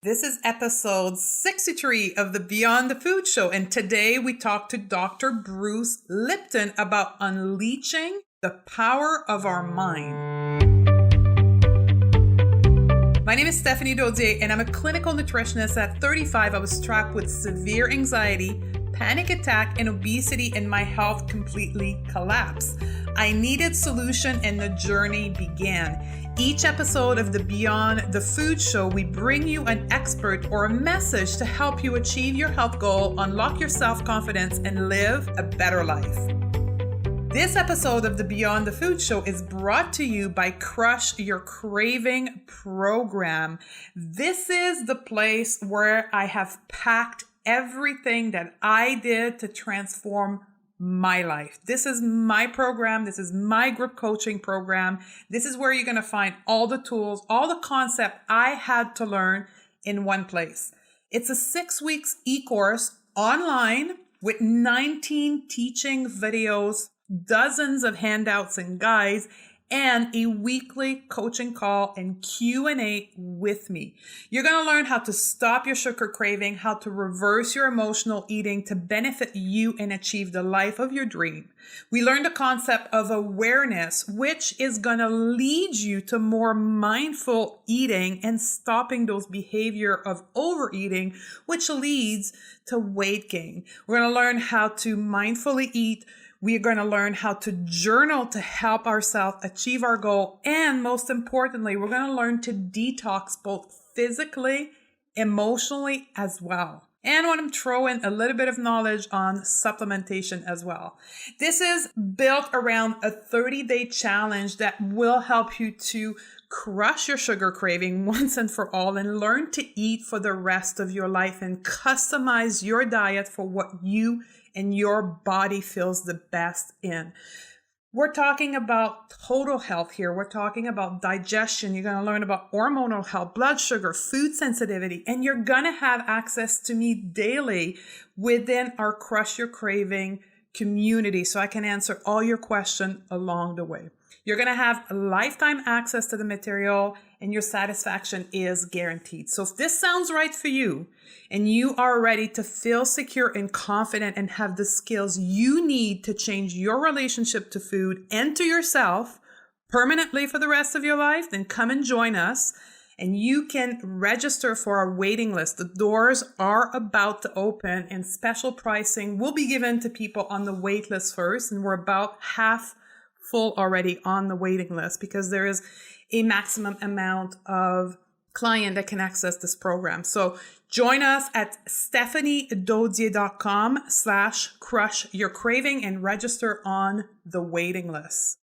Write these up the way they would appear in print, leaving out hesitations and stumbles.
This is episode 63 of the Beyond the Food Show, and today we talk to Dr. Bruce Lipton about unleashing the power of our mind. My name is Stephanie Dodier, and I'm a clinical nutritionist. At 35, I was struck with severe anxiety, panic attack, and obesity, and my health completely collapsed. I needed solution, and the journey began. Each episode of the Beyond the Food Show, we bring you an expert or a message to help you achieve your health goal, unlock your self-confidence, and live a better life. This episode of the Beyond the Food Show is brought to you by Crush Your Craving program. This is the place where I have packed everything that I did to transform my life. This is my program. This is my group coaching program. This is where you're going to find all the tools, all the concept I had to learn in one place. It's a 6 weeks e-course online with 19 teaching videos, dozens of handouts and guides, and a weekly coaching call and Q&A with me. You're going to learn how to stop your sugar craving, how to reverse your emotional eating to benefit you and achieve the life of your dream. We learned the concept of awareness, which is going to lead you to more mindful eating and stopping those behavior of overeating, which leads to weight gain. We're going to learn how to mindfully eat. We're going to learn how to journal to help ourselves achieve our goal. And most importantly, we're going to learn to detox both physically, emotionally as well. And I want to throw in a little bit of knowledge on supplementation as well. This is built around a 30-day challenge that will help you to crush your sugar craving once and for all and learn to eat for the rest of your life and customize your diet for what you and your body feels the best in. We're talking about total health here. We're talking about digestion. You're going to learn about hormonal health, blood sugar, food sensitivity, and you're going to have access to me daily within our Crush Your Craving community so I can answer all your questions along the way. You're going to have lifetime access to the material and your satisfaction is guaranteed. So if this sounds right for you and you are ready to feel secure and confident and have the skills you need to change your relationship to food and to yourself permanently for the rest of your life, then come and join us and you can register for our waiting list. The doors are about to open and special pricing will be given to people on the wait list first. And we're about half full already on the waiting list because there is a maximum amount of client that can access this program. So join us at stephaniedodier.com/crushyourcraving and register on the waiting list.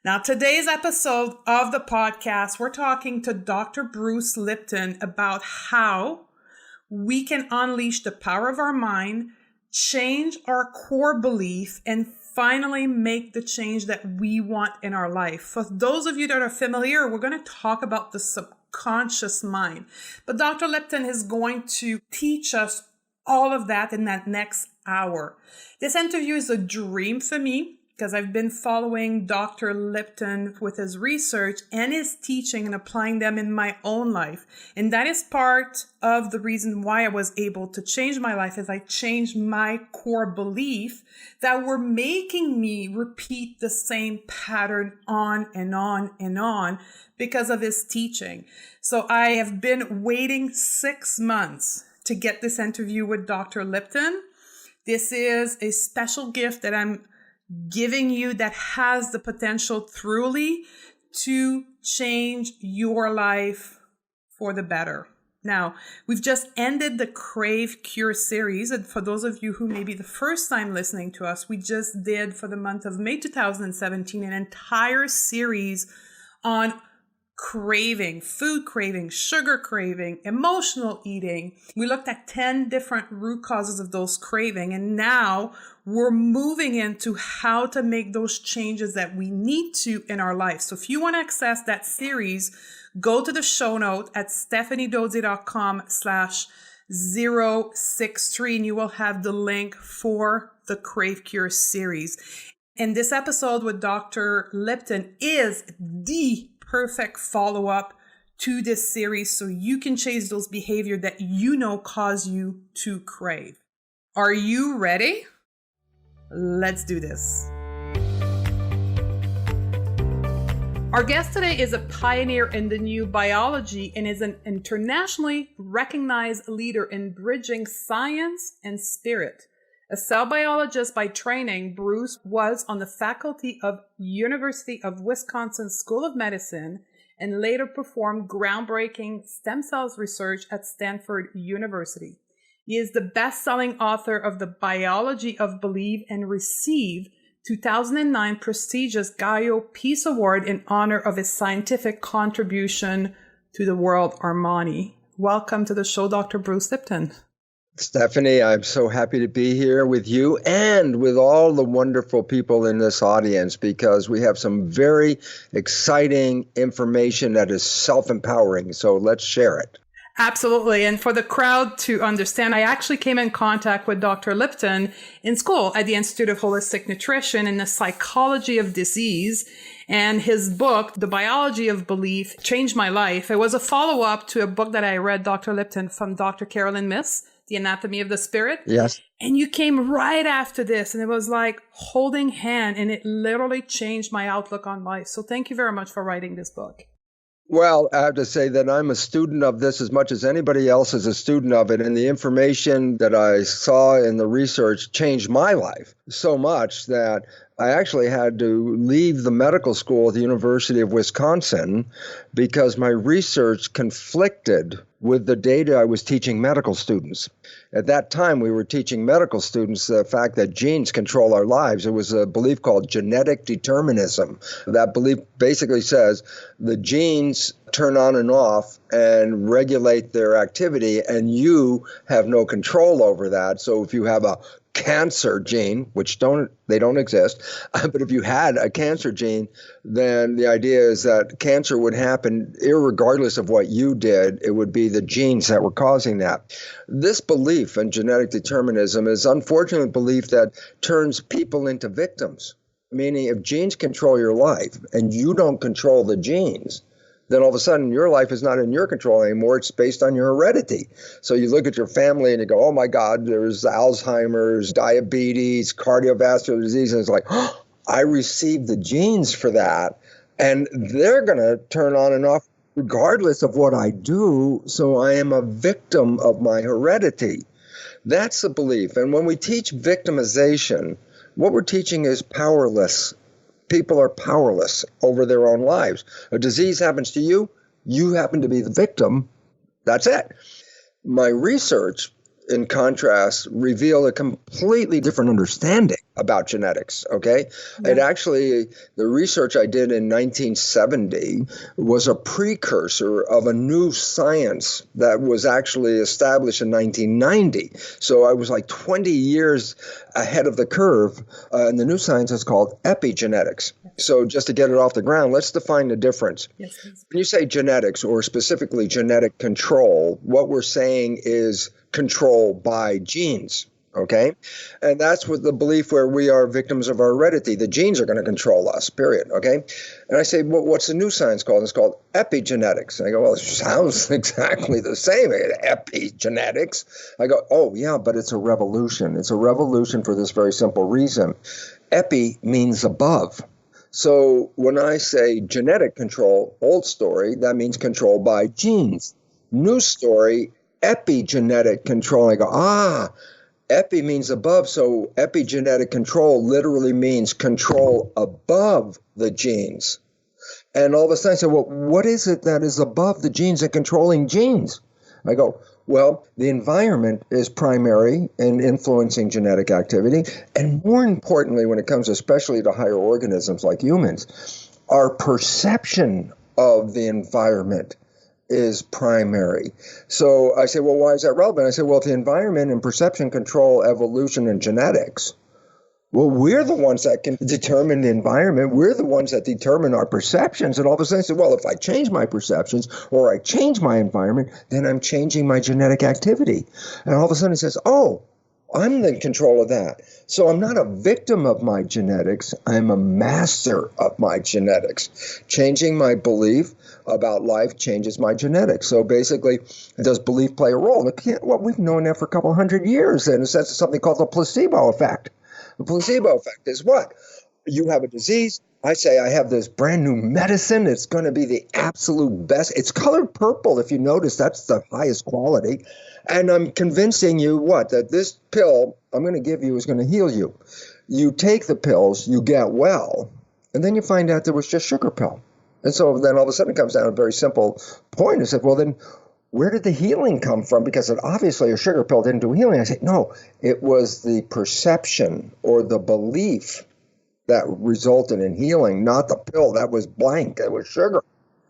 Now, today's episode of the podcast, we're talking to Dr. Bruce Lipton about how we can unleash the power of our mind, change our core belief, and finally make the change that we want in our life. For those of you that are familiar, we're going to talk about the subconscious mind. But Dr. Lipton is going to teach us all of that in that next hour. This interview is a dream for me because I've been following Dr. Lipton with his research and his teaching and applying them in my own life. And that is part of the reason why I was able to change my life as I changed my core belief that were making me repeat the same pattern on and on and on because of his teaching. So I have been waiting 6 months to get this interview with Dr. Lipton. This is a special gift that I'm giving you that has the potential truly to change your life for the better. Now, we've just ended the Crave Cure series. And for those of you who may be the first time listening to us, we just did for the month of May 2017 an entire series on craving, food craving, sugar craving, emotional eating. We looked at 10 different root causes of those craving. And now we're moving into how to make those changes that we need to in our life. So if you want to access that series, go to the show note at stephaniedodier.com/063 and you will have the link for the Crave Cure series. And this episode with Dr. Lipton is the perfect follow-up to this series so you can change those behaviors that you know cause you to crave. Are you ready? Let's do this. Our guest today is a pioneer in the new biology and is an internationally recognized leader in bridging science and spirit. A cell biologist by training, Bruce was on the faculty of University of Wisconsin School of Medicine and later performed groundbreaking stem cells research at Stanford University. He is the best-selling author of The Biology of Belief and received 2009 prestigious Gaio Peace Award in honor of his scientific contribution to the world. Armani, welcome to the show, Dr. Bruce Lipton. Stephanie, I'm so happy to be here with you and with all the wonderful people in this audience, because we have some very exciting information that is self-empowering. So let's share it. Absolutely. And for the crowd to understand, I actually came in contact with Dr. Lipton in school at the Institute of Holistic Nutrition in the Psychology of Disease. And his book, The Biology of Belief, changed my life. It was a follow-up to a book that I read, Dr. Lipton, from Dr. Carolyn Myss, The Anatomy of the Spirit. Yes. And you came right after this, and it was like holding hand, and it literally changed my outlook on life. So thank you very much for writing this book. Well, I have to say that I'm a student of this as much as anybody else is a student of it. And the information that I saw in the research changed my life so much that I actually had to leave the medical school at the University of Wisconsin because my research conflicted with the data I was teaching medical students. At that time, we were teaching medical students the fact that genes control our lives. It was a belief called genetic determinism. That belief basically says the genes turn on and off and regulate their activity, and you have no control over that. So if you have a cancer gene, which they don't exist, but if you had a cancer gene, then the idea is that cancer would happen irregardless of what you did. It would be the genes that were causing that. This belief in genetic determinism is unfortunately a belief that turns people into victims, meaning if genes control your life and you don't control the genes, then all of a sudden your life is not in your control anymore. It's based on your heredity. So you look at your family and you go, oh my God, there's Alzheimer's, diabetes, cardiovascular disease. And it's like, oh, I received the genes for that. And they're going to turn on and off regardless of what I do. So I am a victim of my heredity. That's the belief. And when we teach victimization, what we're teaching is powerless. People are powerless over their own lives. A disease happens to you, you happen to be the victim. That's it. My research, in contrast, revealed a completely different understanding about genetics, okay? Yeah. It actually, the research I did in 1970 was a precursor of a new science that was actually established in 1990. So I was like 20 years ahead of the curve, and the new science is called epigenetics. So just to get it off the ground, let's define the difference. Yes, please. When you say genetics, or specifically genetic control, what we're saying is control by genes, okay? And that's with the belief where we are victims of our heredity. The genes are going to control us, period, okay? And I say, well, what's the new science called? It's called epigenetics. And I go, well, it sounds exactly the same, epigenetics. I go, oh, yeah, but it's a revolution. It's a revolution for this very simple reason. Epi means above. So when I say genetic control, old story, that means control by genes. New story, epigenetic control. I go, epi means above, so epigenetic control literally means control above the genes. And all of a sudden I say, well, what is it that is above the genes and controlling genes? I go, well, the environment is primary in influencing genetic activity. And more importantly, when it comes especially to higher organisms like humans, our perception of the environment is primary. So I say, well, why is that relevant? I say, well, if the environment and perception control evolution and genetics, well, we're the ones that can determine the environment. We're the ones that determine our perceptions. And all of a sudden I say, well, if I change my perceptions or I change my environment, then I'm changing my genetic activity. And all of a sudden he says, oh, I'm in control of that. So I'm not a victim of my genetics. I'm a master of my genetics. Changing my belief about life changes my genetics. So basically, does belief play a role? Well, we've known that for a couple hundred years. And it's something called the placebo effect. The placebo effect is what? You have a disease. I say I have this brand new medicine. It's going to be the absolute best. It's colored purple. If you notice, that's the highest quality. And I'm convincing you what? That this pill I'm going to give you is going to heal you. You take the pills, you get well, and then you find out there was just sugar pill. And so then all of a sudden it comes down to a very simple point. I said, well, then where did the healing come from? Because obviously a sugar pill didn't do healing. I said, no, it was the perception or the belief that resulted in healing, not the pill. That was blank. It was sugar.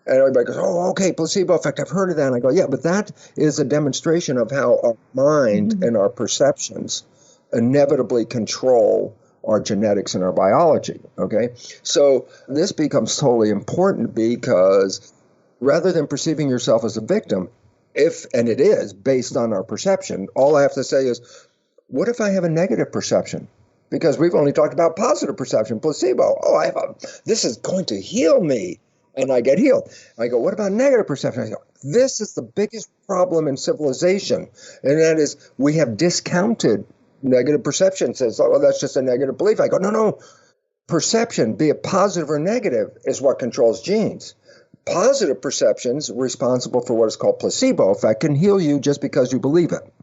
And everybody goes, oh, okay, placebo effect. I've heard of that. And I go, yeah, but that is a demonstration of how our mind and our perceptions inevitably control our genetics and our biology. Okay. So this becomes totally important because rather than perceiving yourself as a victim, and it is based on our perception, all I have to say is, what if I have a negative perception? Because we've only talked about positive perception, placebo. Oh, this is going to heal me. And I get healed. I go, what about negative perception? I go, this is the biggest problem in civilization. And that is we have discounted negative perception. Says, oh, well, that's just a negative belief. I go, no. Perception, be it positive or negative, is what controls genes. Positive perceptions responsible for what is called placebo effect can heal you just because you believe it.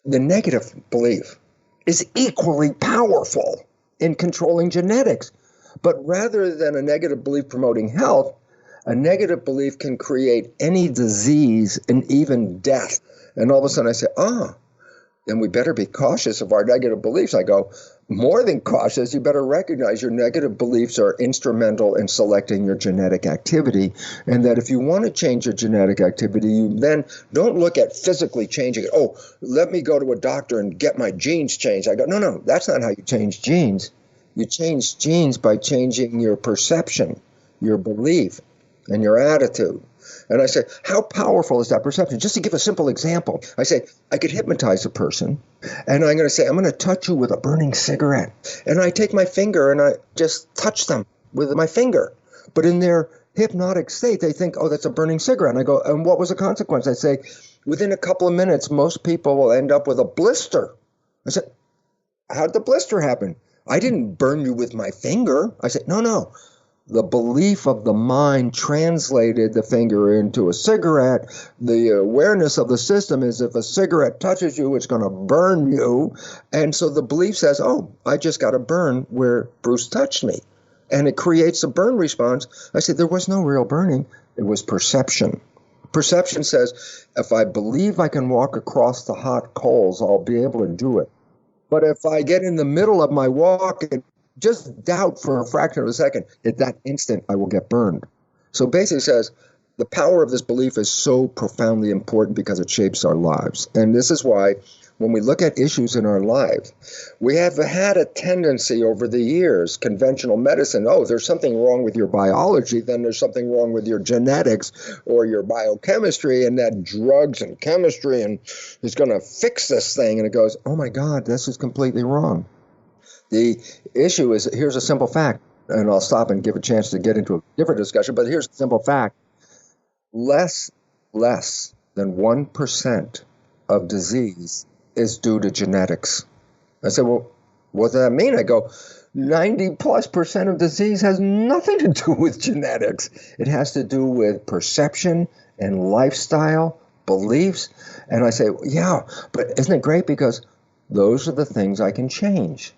The negative belief is equally powerful in controlling genetics. But rather than a negative belief promoting health, a negative belief can create any disease and even death. And all of a sudden I say, then we better be cautious of our negative beliefs. I go, more than cautious, you better recognize your negative beliefs are instrumental in selecting your genetic activity. And that if you want to change your genetic activity, you then don't look at physically changing it. Oh, let me go to a doctor and get my genes changed. I go, no, that's not how you change genes. You change genes by changing your perception, your belief, and your attitude. And I say, how powerful is that perception? Just to give a simple example, I say, I could hypnotize a person, and I'm going to say, I'm going to touch you with a burning cigarette. And I take my finger and I just touch them with my finger. But in their hypnotic state, they think, oh, that's a burning cigarette. And I go, and what was the consequence? I say, within a couple of minutes, most people will end up with a blister. I said, how did the blister happen? I didn't burn you with my finger. I said, no. The belief of the mind translated the finger into a cigarette. The awareness of the system is if a cigarette touches you, it's going to burn you. And so the belief says, oh, I just got a burn where Bruce touched me. And it creates a burn response. I said, there was no real burning. It was perception. Perception says, if I believe I can walk across the hot coals, I'll be able to do it. But if I get in the middle of my walk and just doubt for a fraction of a second, at that instant, I will get burned. So basically it says the power of this belief is so profoundly important because it shapes our lives. And this is why when we look at issues in our life, we have had a tendency over the years, conventional medicine, oh, there's something wrong with your biology, then there's something wrong with your genetics or your biochemistry, and that drugs and chemistry and is going to fix this thing. And it goes, oh my God, this is completely wrong. The issue is, here's a simple fact, and I'll stop and give a chance to get into a different discussion, but here's a simple fact. Less than 1% of disease is due to genetics. I said, well, what does that mean? I go, 90+% of disease has nothing to do with genetics. It has to do with perception and lifestyle, beliefs. And I say, yeah, but isn't it great? Because those are the things I can change.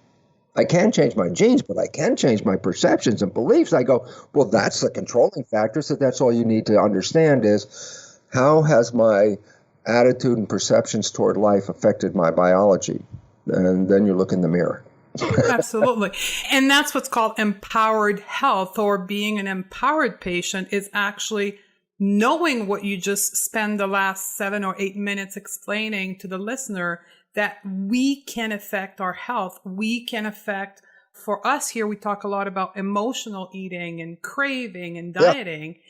I can't change my genes, but I can change my perceptions and beliefs. I go, well, that's the controlling factor. So that's all you need to understand is how has my attitude and perceptions toward life affected my biology? And then you look in the mirror. Absolutely. And that's what's called empowered health, or being an empowered patient is actually knowing what you just spend the last 7 or 8 minutes explaining to the listener, that we can affect our health. We can affect, for us here, we talk a lot about emotional eating and craving and dieting. Yeah.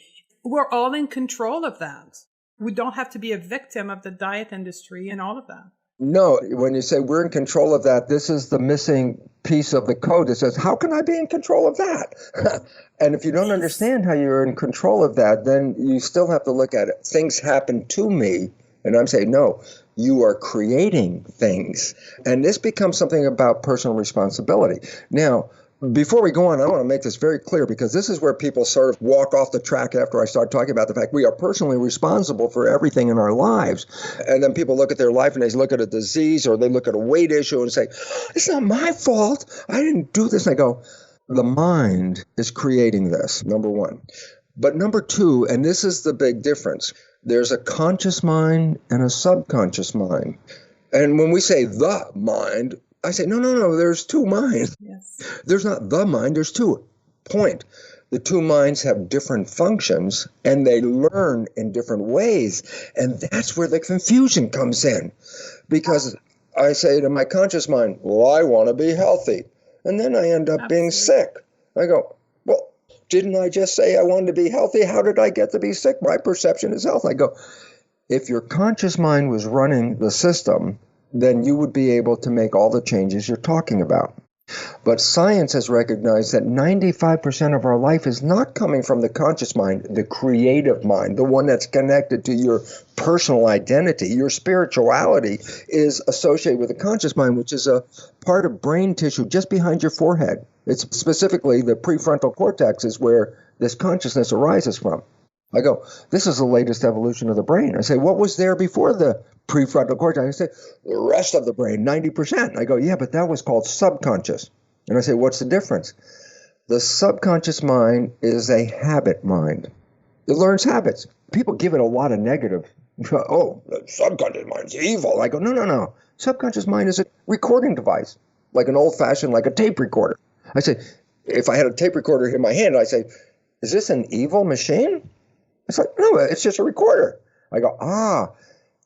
We're all in control of that. We don't have to be a victim of the diet industry and all of that. No, when you say we're in control of that, this is the missing piece of the code that says, how can I be in control of that? And if you don't Yes. understand how you're in control of that, then you still have to look at it. Things happen to me. And I'm saying, no, you are creating things. And this becomes something about personal responsibility. Now, before we go on, I want to make this very clear because this is where people sort of walk off the track after I start talking about the fact we are personally responsible for everything in our lives. And then people look at their life and they look at a disease or they look at a weight issue and say, it's not my fault. I didn't do this. And I go, the mind is creating this, number one. But number two, and this is the big difference, there's a conscious mind and a subconscious mind. And when we say the mind, I say, no, there's two minds. Yes. There's not the mind, there's two. Point. The two minds have different functions and they learn in different ways. And that's where the confusion comes in. Because I say to my conscious mind, well, I want to be healthy. And then I end up being sick. I go, well, didn't I just say I wanted to be healthy? How did I get to be sick? My perception is health. I go, if your conscious mind was running the system, then you would be able to make all the changes you're talking about. But science has recognized that 95% of our life is not coming from the conscious mind, the creative mind, the one that's connected to your personal identity. Your spirituality is associated with the conscious mind, which is a part of brain tissue just behind your forehead. It's specifically the prefrontal cortex is where this consciousness arises from. I go, this is the latest evolution of the brain. I say, what was there before the prefrontal cortex? I say, the rest of the brain, 90%. I go, yeah, but that was called subconscious. And I say, what's the difference? The subconscious mind is a habit mind. It learns habits. People give it a lot of negative. Oh, the subconscious mind's evil. I go, no. Subconscious mind is a recording device, like an old-fashioned, like a tape recorder. I say, if I had a tape recorder in my hand, I say, is this an evil machine? It's like, no, it's just a recorder. I go,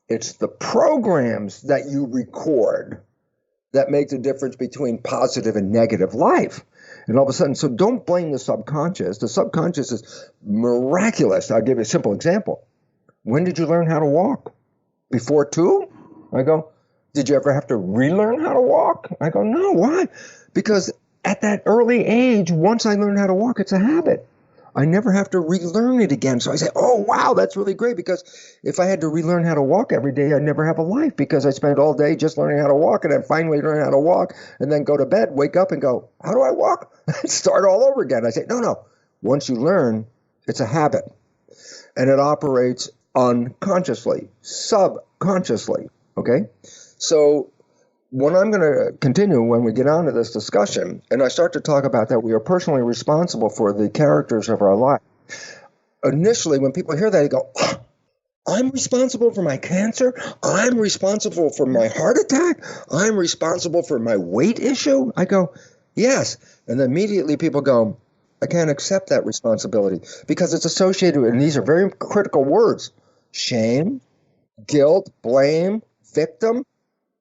it's the programs that you record that make the difference between positive and negative life. And all of a sudden, so don't blame the subconscious. The subconscious is miraculous. I'll give you a simple example. When did you learn how to walk? Before 2? I go, did you ever have to relearn how to walk? I go, no, why? Because at that early age, once I learned how to walk, it's a habit. I never have to relearn it again. So I say, oh, wow, that's really great. Because if I had to relearn how to walk every day, I'd never have a life because I spent all day just learning how to walk and then finally learn how to walk and then go to bed, wake up and go, how do I walk? Start all over again. I say, no. Once you learn, it's a habit and it operates unconsciously, subconsciously. Okay. So what I'm going to continue when we get on to this discussion, and I start to talk about that we are personally responsible for the characters of our life. Initially, when people hear that, they go, I'm responsible for my cancer. I'm responsible for my heart attack. I'm responsible for my weight issue. I go, yes. And then immediately people go, I can't accept that responsibility because it's associated with, and these are very critical words, shame, guilt, blame, victim.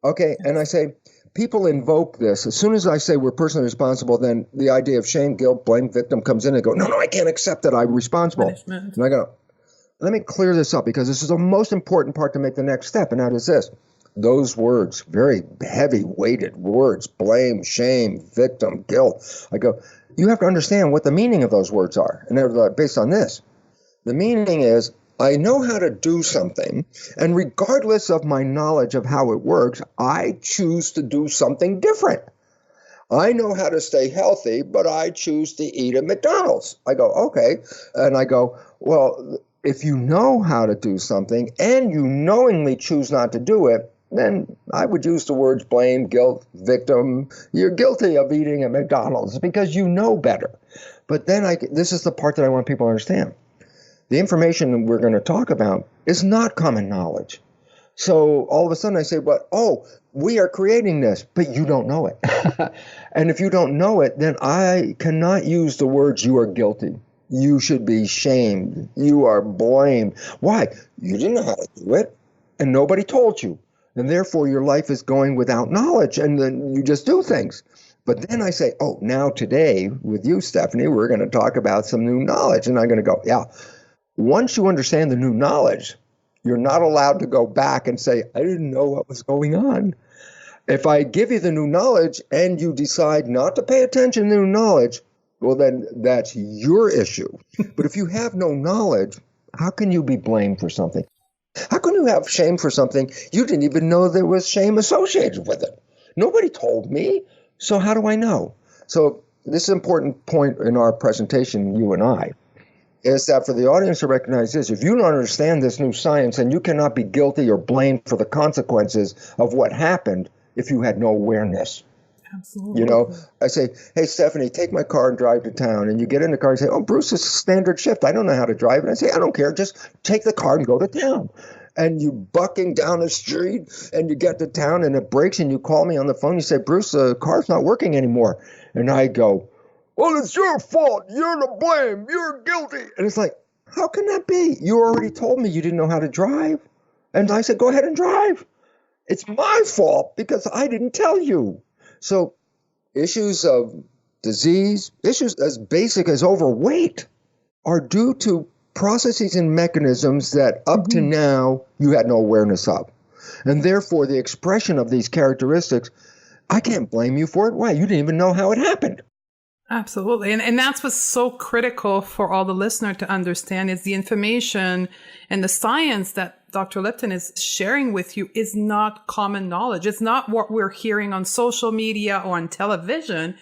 Okay, and I say, people invoke this. As soon as I say we're personally responsible, then the idea of shame, guilt, blame, victim comes in and go, no, I can't accept that I'm responsible. Punishment. And I go, let me clear this up because this is the most important part to make the next step, and that is this. Those words, very heavy weighted words, blame, shame, victim, guilt. I go, you have to understand what the meaning of those words are. And they're based on this. The meaning is, I know how to do something, and regardless of my knowledge of how it works, I choose to do something different. I know how to stay healthy, but I choose to eat at McDonald's. I go, okay. And I go, well, if you know how to do something and you knowingly choose not to do it, then I would use the words blame, guilt, victim. You're guilty of eating at McDonald's because you know better. But then this is the part that I want people to understand. The information we're going to talk about is not common knowledge. So all of a sudden I say, we are creating this, but you don't know it. And if you don't know it, then I cannot use the words you are guilty. You should be shamed. You are blamed. Why? You didn't know how to do it, and nobody told you. And therefore your life is going without knowledge, and then you just do things. But then I say, now today with you, Stephanie, we're going to talk about some new knowledge. And I'm going to go, yeah. Once you understand the new knowledge, You're not allowed to go back and say, I didn't know what was going on. If I give you the new knowledge and you decide not to pay attention to new knowledge, well, then that's your issue. But if you have no knowledge, how can you be blamed for something? How can you have shame for something you didn't even know there was shame associated with it? Nobody told me. So how do I know? So this is an important point in our presentation, you and I, is that for the audience to recognize this, if you don't understand this new science, then you cannot be guilty or blamed for the consequences of what happened if you had no awareness. Absolutely. You know, I say, hey, Stephanie, take my car and drive to town. And you get in the car and say, oh, Bruce, it's a standard shift. I don't know how to drive. And I say, I don't care. Just take the car and go to town. And you bucking down the street and you get to town and it breaks and you call me on the phone. You say, Bruce, the car's not working anymore. And I go, well, it's your fault. You're to blame. You're guilty. And it's like, how can that be? You already told me you didn't know how to drive. And I said, go ahead and drive. It's my fault because I didn't tell you. So issues of disease, issues as basic as overweight are due to processes and mechanisms that up to now you had no awareness of. And therefore, the expression of these characteristics, I can't blame you for it. Why? You didn't even know how it happened. Absolutely. And that's what's so critical for all the listener to understand is the information and the science that Dr. Lipton is sharing with you is not common knowledge. It's not what we're hearing on social media or on television,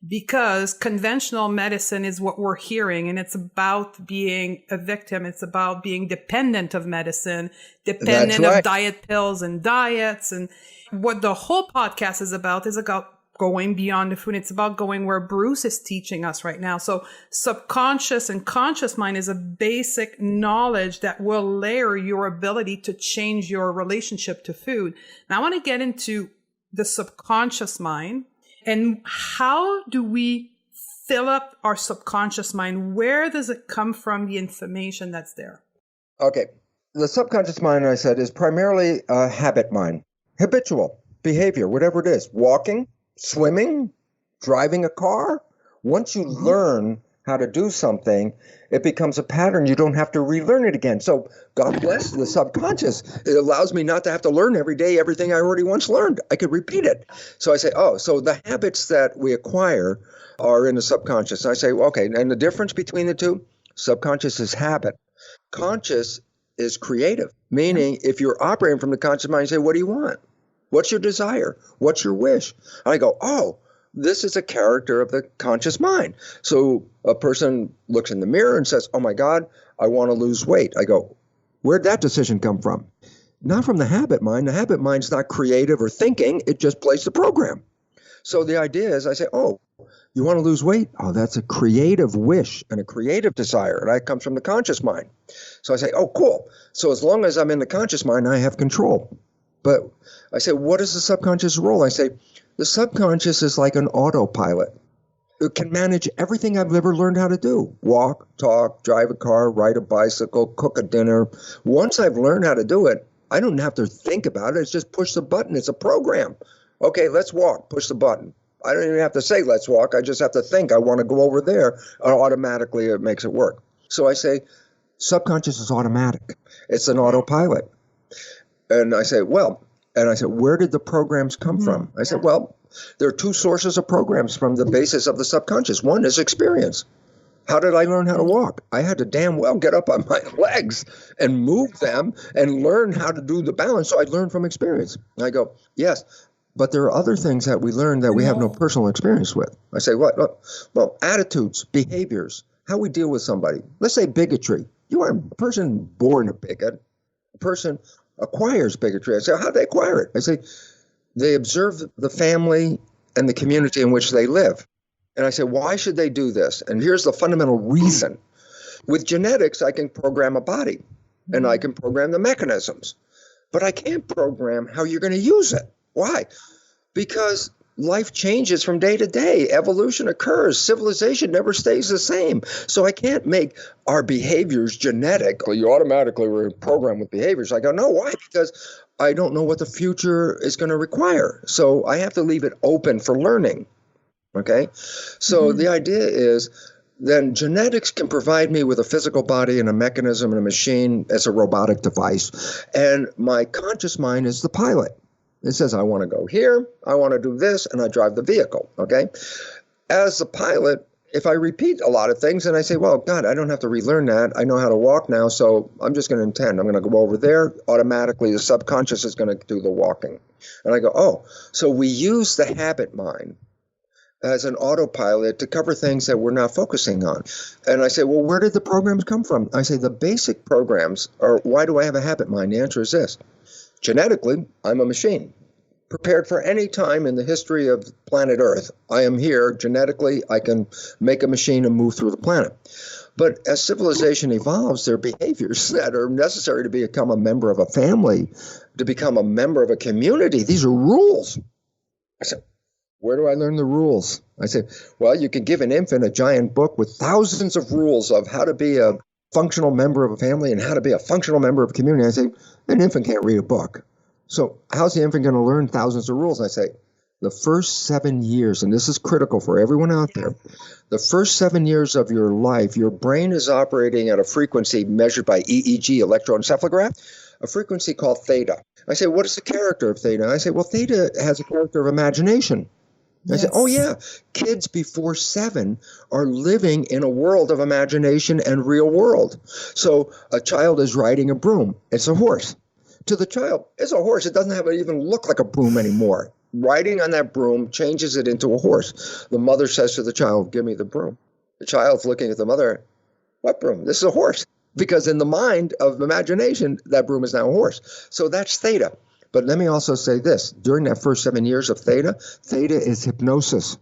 because conventional medicine is what we're hearing, and it's about being a victim. It's about being dependent of medicine, dependent of diet pills and diets. And what the whole podcast is about going beyond the food. It's about going where Bruce is teaching us right now. So subconscious and conscious mind is a basic knowledge that will layer your ability to change your relationship to food. Now I want to get into the subconscious mind and how do we fill up our subconscious mind? Where does it come from, the information that's there? Okay. The subconscious mind, I said, is primarily a habit mind, habitual behavior, whatever it is, walking, swimming, driving a car. Once you learn how to do something, it becomes a pattern. You don't have to relearn it again. So God bless the subconscious. It allows me not to have to learn every day everything I already once learned. I could repeat it. So I say, so the habits that we acquire are in the subconscious. I say, okay, and the difference between the two, subconscious is habit. Conscious is creative, meaning if you're operating from the conscious mind, you say, what do you want? What's your desire? What's your wish? And I go, this is a character of the conscious mind. So a person looks in the mirror and says, oh my God, I want to lose weight. I go, where'd that decision come from? Not from the habit mind. The habit mind's not creative or thinking. It just plays the program. So the idea is I say, you want to lose weight? Oh, that's a creative wish and a creative desire. And that comes from the conscious mind. So I say, cool. So as long as I'm in the conscious mind, I have control. But I say, what is the subconscious role? I say, the subconscious is like an autopilot. It can manage everything I've ever learned how to do. Walk, talk, drive a car, ride a bicycle, cook a dinner. Once I've learned how to do it, I don't have to think about it. It's just push the button. It's a program. Okay, let's walk. Push the button. I don't even have to say let's walk. I just have to think I want to go over there. And automatically it makes it work. So I say, subconscious is automatic. It's an autopilot. And I say, where did the programs come from? I said, there are two sources of programs from the basis of the subconscious. One is experience. How did I learn how to walk? I had to damn well get up on my legs and move them and learn how to do the balance. So I learned from experience. And I go, yes, but there are other things that we learn that we have no personal experience with. I say, what? Well, attitudes, behaviors, how we deal with somebody. Let's say bigotry. You are a person born a bigot. A person acquires bigotry. I say, how do they acquire it? I say, they observe the family and the community in which they live. And I say, why should they do this? And here's the fundamental reason. With genetics, I can program a body and I can program the mechanisms, but I can't program how you're going to use it. Why? Because life changes from day to day. Evolution occurs. Civilization never stays the same. So I can't make our behaviors genetic. You automatically were programmed with behaviors. I go, no, why? Because I don't know what the future is going to require. So I have to leave it open for learning. Okay? So the idea is then genetics can provide me with a physical body and a mechanism and a machine as a robotic device. And my conscious mind is the pilot. It says, I want to go here, I want to do this, and I drive the vehicle, okay? As the pilot, if I repeat a lot of things and I say, well, God, I don't have to relearn that. I know how to walk now, so I'm just going to intend. I'm going to go over there. Automatically, the subconscious is going to do the walking. And I go, oh, so we use the habit mind as an autopilot to cover things that we're not focusing on. And I say, well, where did the programs come from? I say, the basic programs are, why do I have a habit mind? The answer is this. Genetically, I'm a machine. Prepared for any time in the history of planet Earth. I am here genetically. I can make a machine and move through the planet. But as civilization evolves, there are behaviors that are necessary to become a member of a family, to become a member of a community. These are rules. I said, where do I learn the rules? I said, well, you can give an infant a giant book with thousands of rules of how to be a functional member of a family and how to be a functional member of a community. I say, an infant can't read a book. So how's the infant going to learn thousands of rules? I say, the first 7 years, and this is critical for everyone out there, the first 7 years of your life, your brain is operating at a frequency measured by EEG, electroencephalograph, a frequency called theta. I say, what is the character of theta? I say, well, theta has a character of imagination. I said, oh, yeah, kids before 7 are living in a world of imagination and real world. So a child is riding a broom. It's a horse. To the child, it's a horse. It doesn't have to even look like a broom anymore. Riding on that broom changes it into a horse. The mother says to the child, give me the broom. The child's looking at the mother, what broom? This is a horse. Because in the mind of imagination, that broom is now a horse. So that's theta. But let me also say this. During that first 7 years of theta, theta is hypnosis.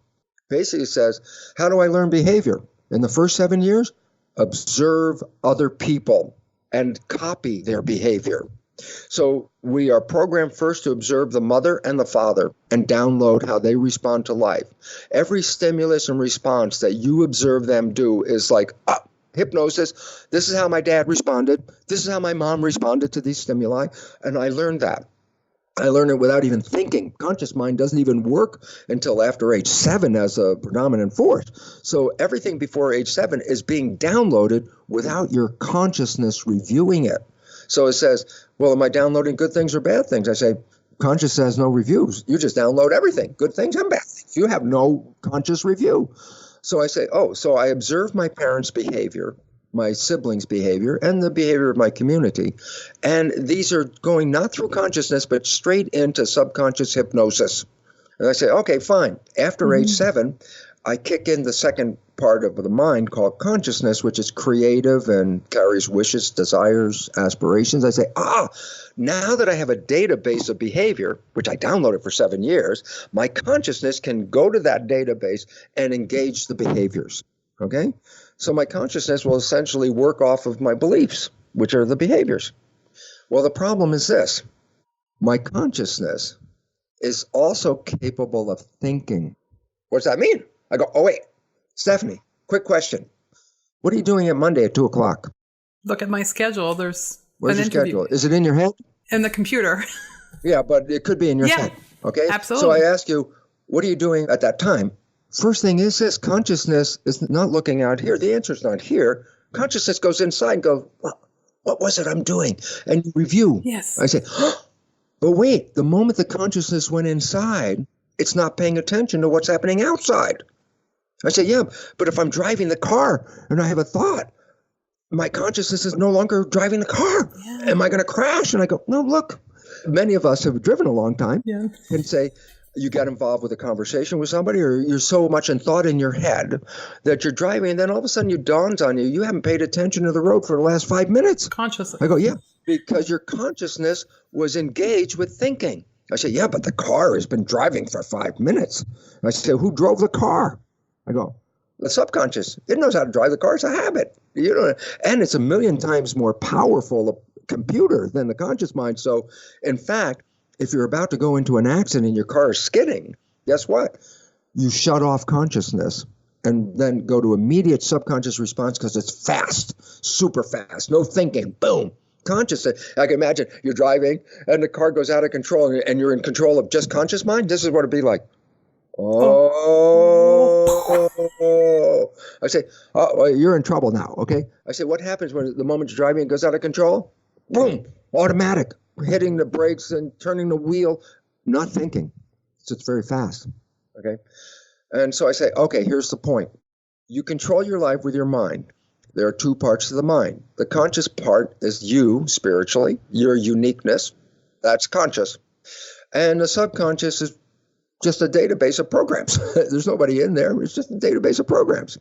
Basically says, how do I learn behavior? In the first 7 years, observe other people and copy their behavior. So we are programmed first to observe the mother and the father and download how they respond to life. Every stimulus and response that you observe them do is like, hypnosis. This is how my dad responded. This is how my mom responded to these stimuli. And I learned that. I learned it without even thinking. Conscious mind doesn't even work until after age 7 as a predominant force. So everything before age 7 is being downloaded without your consciousness reviewing it. So it says, well, am I downloading good things or bad things? I say, conscious has no reviews. You just download everything, good things and bad things. You have no conscious review. So I say, so I observe my parents' behavior, my siblings' behavior, and the behavior of my community. And these are going not through consciousness, but straight into subconscious hypnosis. And I say, okay, fine. After age 7, I kick in the second part of the mind called consciousness, which is creative and carries wishes, desires, aspirations. I say, now that I have a database of behavior, which I downloaded for 7 years, my consciousness can go to that database and engage the behaviors, okay? So my consciousness will essentially work off of my beliefs, which are the behaviors. Well, the problem is this. My consciousness is also capable of thinking. What does that mean? I go, wait, Stephanie, quick question. What are you doing at Monday at 2 o'clock? Look at my schedule. There's Where's an your interview. schedule? Is it in your head? In the computer. Yeah, but it could be in your head. Okay? Absolutely. So I ask you, what are you doing at that time? First thing is this, consciousness is not looking out here. The answer is not here. Consciousness goes inside and goes, what was it I'm doing? And you review. Yes. I say, but wait, the moment the consciousness went inside, it's not paying attention to what's happening outside. I say, yeah, but if I'm driving the car and I have a thought, my consciousness is no longer driving the car. Yeah. Am I going to crash? And I go, no, look, many of us have driven a long time and say, you got involved with a conversation with somebody, or you're so much in thought in your head that you're driving, and then all of a sudden it dawns on you, you haven't paid attention to the road for the last 5 minutes. Consciously. I go, yeah, because your consciousness was engaged with thinking. I say, yeah, but the car has been driving for 5 minutes. I say, who drove the car? I go, the subconscious. It knows how to drive the car. It's a habit. You know, and it's 1,000,000 times more powerful a computer than the conscious mind. So, in fact, if you're about to go into an accident and your car is skidding, guess what? You shut off consciousness and then go to immediate subconscious response because it's fast, super fast, no thinking, boom. Consciousness. I can imagine you're driving and the car goes out of control and you're in control of just conscious mind. This is what it'd be like. Oh, I say, oh, well, you're in trouble now. Okay. I say, what happens when the moment you're driving, it goes out of control? Boom, automatic, hitting the brakes and turning the wheel, not thinking. So it's very fast. Okay. And so I say, okay, here's the point. You control your life with your mind. There are two parts to the mind. The conscious part is you spiritually, your uniqueness. That's conscious. And the subconscious is just a database of programs. There's nobody in there. It's just a database of programs.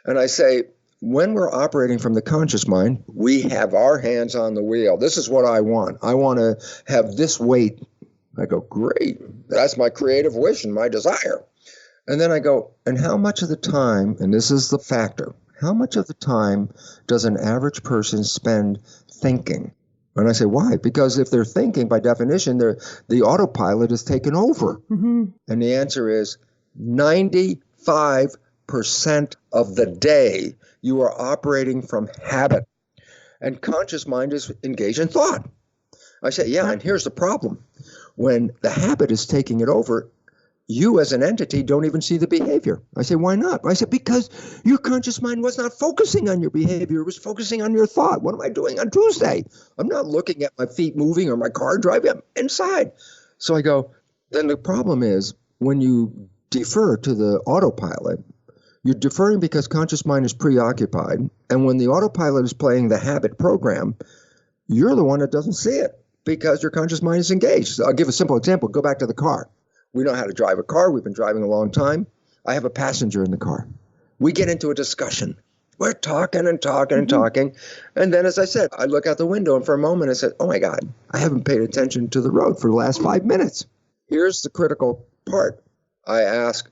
And I say, when we're operating from the conscious mind, we have our hands on the wheel. This is what I want. I want to have this weight. I go, great. That's my creative wish and my desire. And then I go, and how much of the time, and this is the factor, how much of the time does an average person spend thinking? And I say, why? Because if they're thinking, by definition, the autopilot is taken over. Mm-hmm. And the answer is 95% of the day you are operating from habit. And conscious mind is engaged in thought. I say, yeah, and here's the problem. When the habit is taking it over, you as an entity don't even see the behavior. I say, why not? I said, because your conscious mind was not focusing on your behavior. It was focusing on your thought. What am I doing on Tuesday? I'm not looking at my feet moving or my car driving. I'm inside. So I go, then the problem is when you defer to the autopilot, you're deferring because conscious mind is preoccupied. And when the autopilot is playing the habit program, you're the one that doesn't see it because your conscious mind is engaged. So I'll give a simple example. Go back to the car. We know how to drive a car. We've been driving a long time. I have a passenger in the car. We get into a discussion. We're talking and talking and talking. And then, as I said, I look out the window and for a moment I said, oh my God, I haven't paid attention to the road for the last 5 minutes. Here's the critical part. I ask,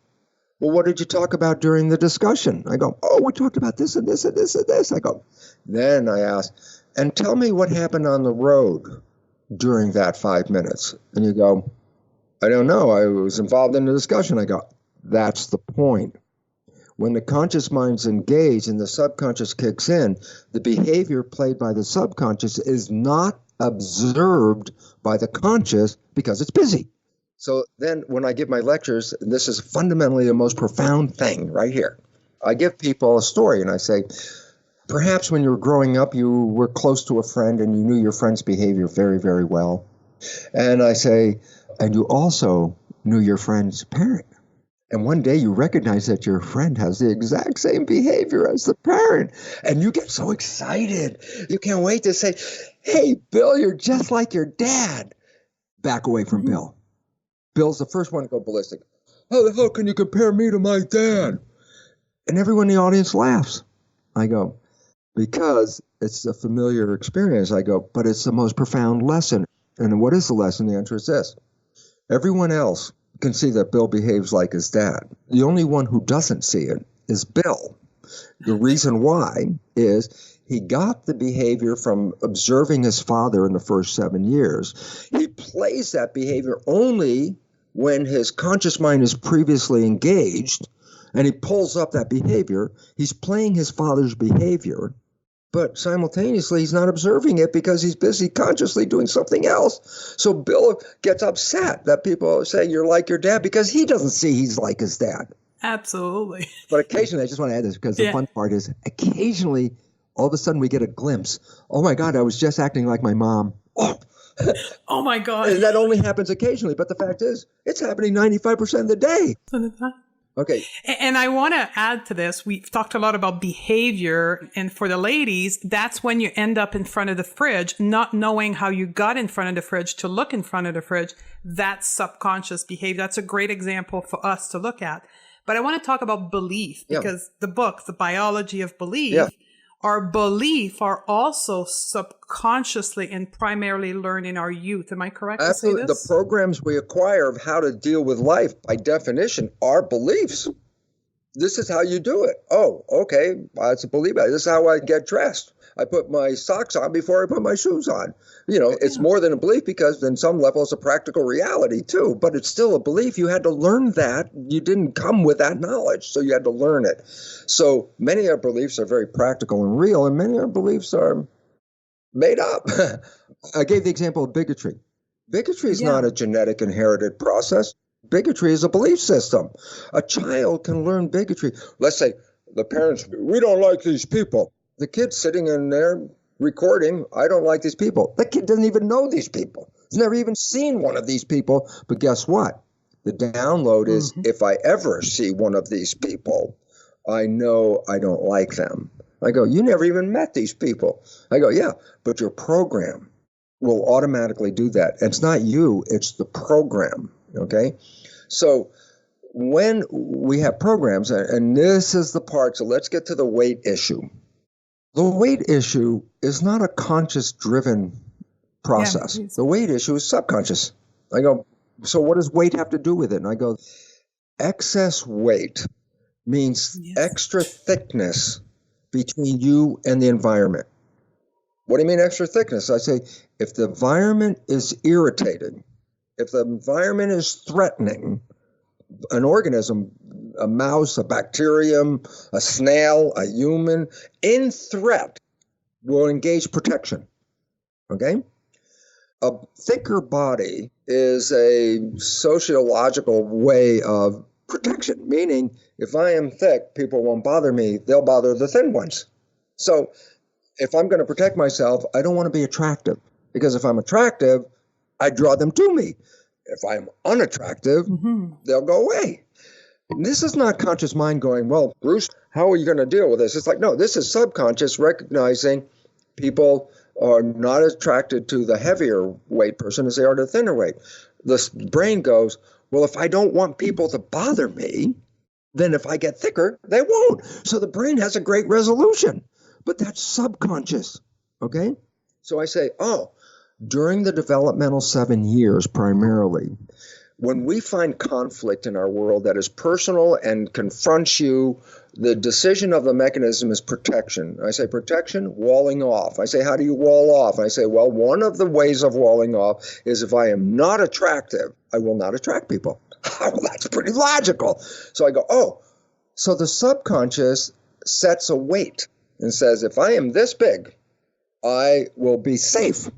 well, what did you talk about during the discussion? I go, oh, we talked about this and this and this and this. I go, then I ask, and tell me what happened on the road during that 5 minutes. And you go, I don't know. I was involved in the discussion. I go, that's the point. When the conscious mind's engaged and the subconscious kicks in, the behavior played by the subconscious is not observed by the conscious because it's busy. So then when I give my lectures, and this is fundamentally the most profound thing right here, I give people a story and I say, perhaps when you were growing up, you were close to a friend and you knew your friend's behavior very, very well. And I say, and you also knew your friend's parent. And one day you recognize that your friend has the exact same behavior as the parent. And you get so excited. You can't wait to say, hey, Bill, you're just like your dad. Back away from Bill. Bill's the first one to go ballistic. How the hell can you compare me to my dad? And everyone in the audience laughs. I go, because it's a familiar experience. I go, but it's the most profound lesson. And what is the lesson? The answer is this. Everyone else can see that Bill behaves like his dad. The only one who doesn't see it is Bill. The reason why is he got the behavior from observing his father in the first 7 years. He plays that behavior only when his conscious mind is previously engaged, and he pulls up that behavior. He's playing his father's behavior, but simultaneously he's not observing it because he's busy consciously doing something else. So Bill gets upset that people say you're like your dad because he doesn't see he's like his dad. Absolutely. But occasionally, I just want to add this because the fun part is occasionally, all of a sudden we get a glimpse. Oh my God, I was just acting like my mom. Oh, oh my God. And that only happens occasionally. But the fact is, it's happening 95% of the day. Okay. And I want to add to this. We've talked a lot about behavior. And for the ladies, that's when you end up in front of the fridge, not knowing how you got in front of the fridge to look in front of the fridge. That's subconscious behavior. That's a great example for us to look at. But I want to talk about belief because the book, The Biology of Belief, our belief are also subconsciously and primarily learned in our youth. Am I correct Absolutely. to say this? The programs we acquire of how to deal with life, by definition, are beliefs. This is how you do it. Oh, okay. It's a belief. This is how I get dressed. I put my socks on before I put my shoes on. You know, it's more than a belief because in some level it's a practical reality too, but it's still a belief. You had to learn that. You didn't come with that knowledge, so you had to learn it. So many of our beliefs are very practical and real, and many of our beliefs are made up. I gave the example of bigotry. Bigotry is not a genetic inherited process. Bigotry is a belief system. A child can learn bigotry. Let's say the parents, we don't like these people. The kid's sitting in there recording, I don't like these people. The kid doesn't even know these people. He's never even seen one of these people. But guess what? The download is, if I ever see one of these people, I know I don't like them. I go, you never even met these people. I go, yeah, but your program will automatically do that. And it's not you, it's the program, okay? So when we have programs, and this is the part, so let's get to the weight issue. The weight issue is not a conscious-driven process. Yeah, the weight issue is subconscious. I go, so what does weight have to do with it? And I go, excess weight means extra thickness between you and the environment. What do you mean extra thickness? I say, if the environment is irritated, if the environment is threatening, an organism, a mouse, a bacterium, a snail, a human, in threat will engage protection, okay? A thicker body is a sociological way of protection, meaning if I am thick, people won't bother me, they'll bother the thin ones. So if I'm going to protect myself, I don't want to be attractive, because if I'm attractive, I draw them to me. If I'm unattractive, they'll go away. And this is not conscious mind going, well, Bruce, how are you going to deal with this? It's like, no, this is subconscious recognizing people are not attracted to the heavier weight person as they are to the thinner weight. The brain goes, well, if I don't want people to bother me, then if I get thicker, they won't. So the brain has a great resolution, but that's subconscious, okay? So I say, during the developmental 7 years primarily, when we find conflict in our world that is personal and confronts you, the decision of the mechanism is protection. I say protection, walling off. I say, how do you wall off? I say, well, one of the ways of walling off is if I am not attractive, I will not attract people. Well, that's pretty logical. So I go, so the subconscious sets a weight and says, if I am this big, I will be safe.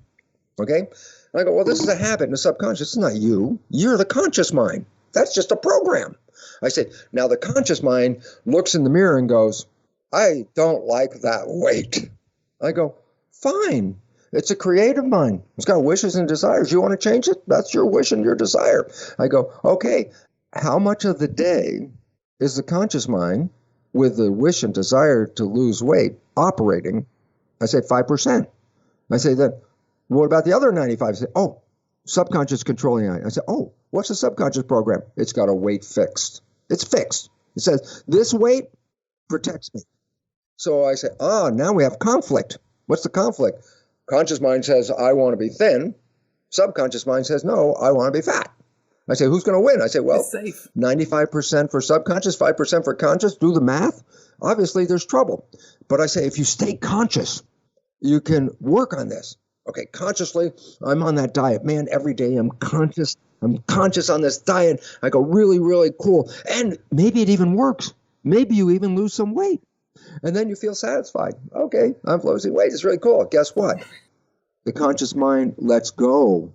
Okay? And I go, well, this is a habit in the subconscious. It's not you. You're the conscious mind. That's just a program. I say, now the conscious mind looks in the mirror and goes, I don't like that weight. I go, fine. It's a creative mind. It's got wishes and desires. You want to change it? That's your wish and your desire. I go, okay, how much of the day is the conscious mind with the wish and desire to lose weight operating? I say 5%. I say that. What about the other 95? I say, subconscious controlling it. I say, what's the subconscious program? It's got a weight fixed. It's fixed. It says, this weight protects me. So I say, now we have conflict. What's the conflict? Conscious mind says, I want to be thin. Subconscious mind says, no, I want to be fat. I say, who's going to win? I say, well, 95% for subconscious, 5% for conscious. Do the math. Obviously, there's trouble. But I say, if you stay conscious, you can work on this. Okay, consciously, I'm on that diet. Man, every day I'm conscious. I'm conscious on this diet. I go, really, really cool. And maybe it even works. Maybe you even lose some weight. And then you feel satisfied. Okay, I'm losing weight. It's really cool. Guess what? The conscious mind lets go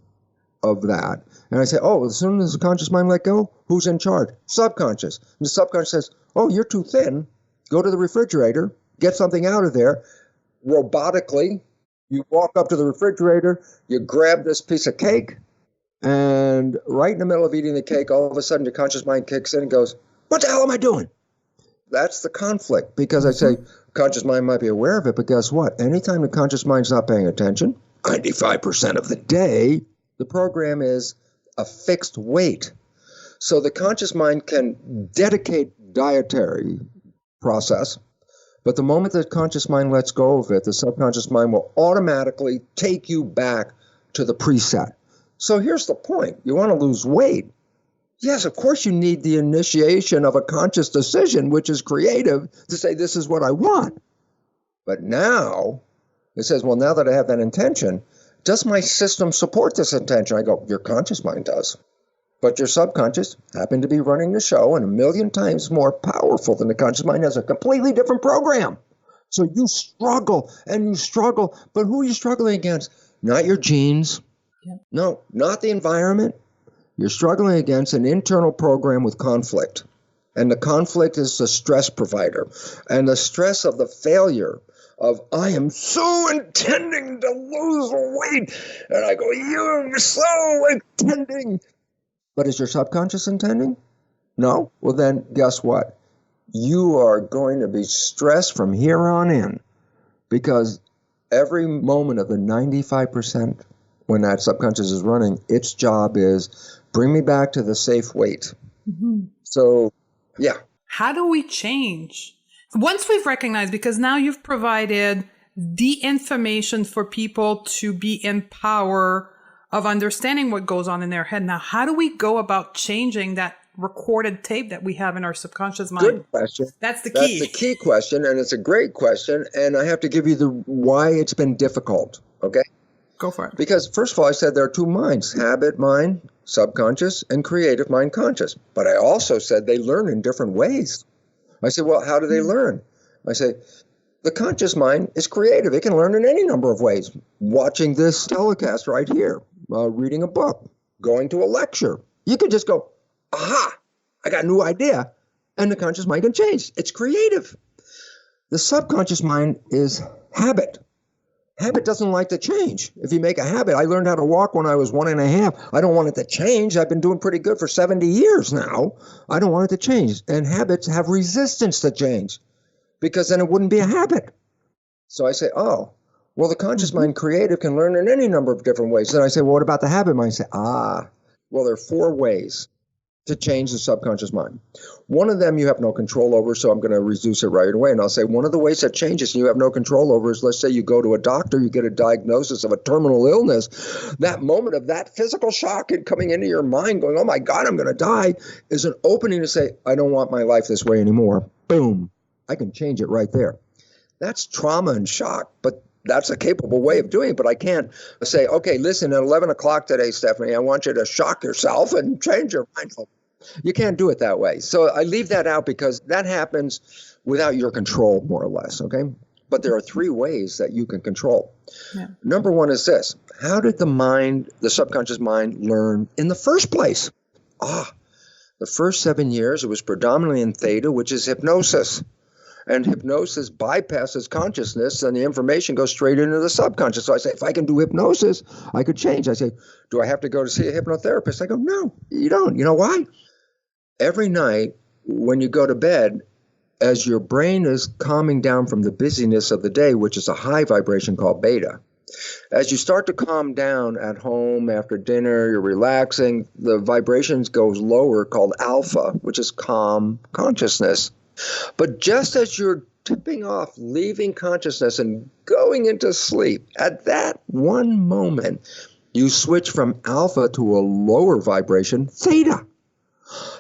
of that. And I say, as soon as the conscious mind let go, who's in charge? Subconscious. And the subconscious says, you're too thin. Go to the refrigerator. Get something out of there. Robotically, you walk up to the refrigerator, you grab this piece of cake, and right in the middle of eating the cake, all of a sudden your conscious mind kicks in and goes, what the hell am I doing? That's the conflict, because I say conscious mind might be aware of it, but guess what? Anytime the conscious mind's not paying attention, 95% of the day, the program is a fixed weight. So the conscious mind can dedicate dietary process, but the moment the conscious mind lets go of it, the subconscious mind will automatically take you back to the preset. So here's the point. You want to lose weight. Yes, of course you need the initiation of a conscious decision, which is creative, to say this is what I want. But now, it says, well, now that I have that intention, does my system support this intention? I go, your conscious mind does. But your subconscious happened to be running the show and 1,000,000 times more powerful than the conscious mind, has a completely different program. So you struggle and you struggle, but who are you struggling against? Not your genes. Yeah. No, not the environment. You're struggling against an internal program with conflict. And the conflict is the stress provider. And the stress of the failure of, I am so intending to lose weight. And I go, you're so intending. But is your subconscious intending? No? Well, then guess what? You are going to be stressed from here on in, because every moment of the 95% when that subconscious is running, its job is bring me back to the safe weight. Mm-hmm. So, yeah. How do we change? Once we've recognized, because now you've provided the information for people to be in power of understanding what goes on in their head. Now, how do we go about changing that recorded tape that we have in our subconscious mind? Good question. That's the key. That's the key question, and it's a great question, and I have to give you the why it's been difficult, okay? Go for it. Because first of all, I said there are two minds, habit mind, subconscious, and creative mind, conscious. But I also said they learn in different ways. I said, well, how do they learn? I say, the conscious mind is creative. It can learn in any number of ways. Watching this telecast right here, reading a book, going to a lecture. You can just go, aha, I got a new idea. And the conscious mind can change. It's creative. The subconscious mind is habit. Habit doesn't like to change. If you make a habit, I learned how to walk when I was 1.5. I don't want it to change. I've been doing pretty good for 70 years now. I don't want it to change. And habits have resistance to change, because then it wouldn't be a habit. So I say, oh, well, the conscious mind, creative, can learn in any number of different ways. Then I say, well, what about the habit mind? I say, well, there are 4 ways to change the subconscious mind. One of them you have no control over, so I'm going to reduce it right away. And I'll say one of the ways that changes and you have no control over is, let's say you go to a doctor, you get a diagnosis of a terminal illness. That moment of that physical shock and coming into your mind going, oh my God, I'm going to die, is an opening to say, I don't want my life this way anymore. Boom. I can change it right there. That's trauma and shock, but that's a capable way of doing it. But I can't say, okay, listen, at 11 o'clock today, Stephanie, I want you to shock yourself and change your mind. You can't do it that way. So I leave that out because that happens without your control, more or less, okay? But there are 3 ways that you can control. Yeah. Number 1 is this. How did the subconscious mind, learn in the first place? The first 7 years, it was predominantly in theta, which is hypnosis. And hypnosis bypasses consciousness, and the information goes straight into the subconscious. So I say, if I can do hypnosis, I could change. I say, do I have to go to see a hypnotherapist? I go, no, you don't. You know why? Every night when you go to bed, as your brain is calming down from the busyness of the day, which is a high vibration called beta, as you start to calm down at home after dinner, you're relaxing, the vibrations goes lower called alpha, which is calm consciousness. But just as you're tipping off, leaving consciousness and going into sleep, at that one moment, you switch from alpha to a lower vibration, theta.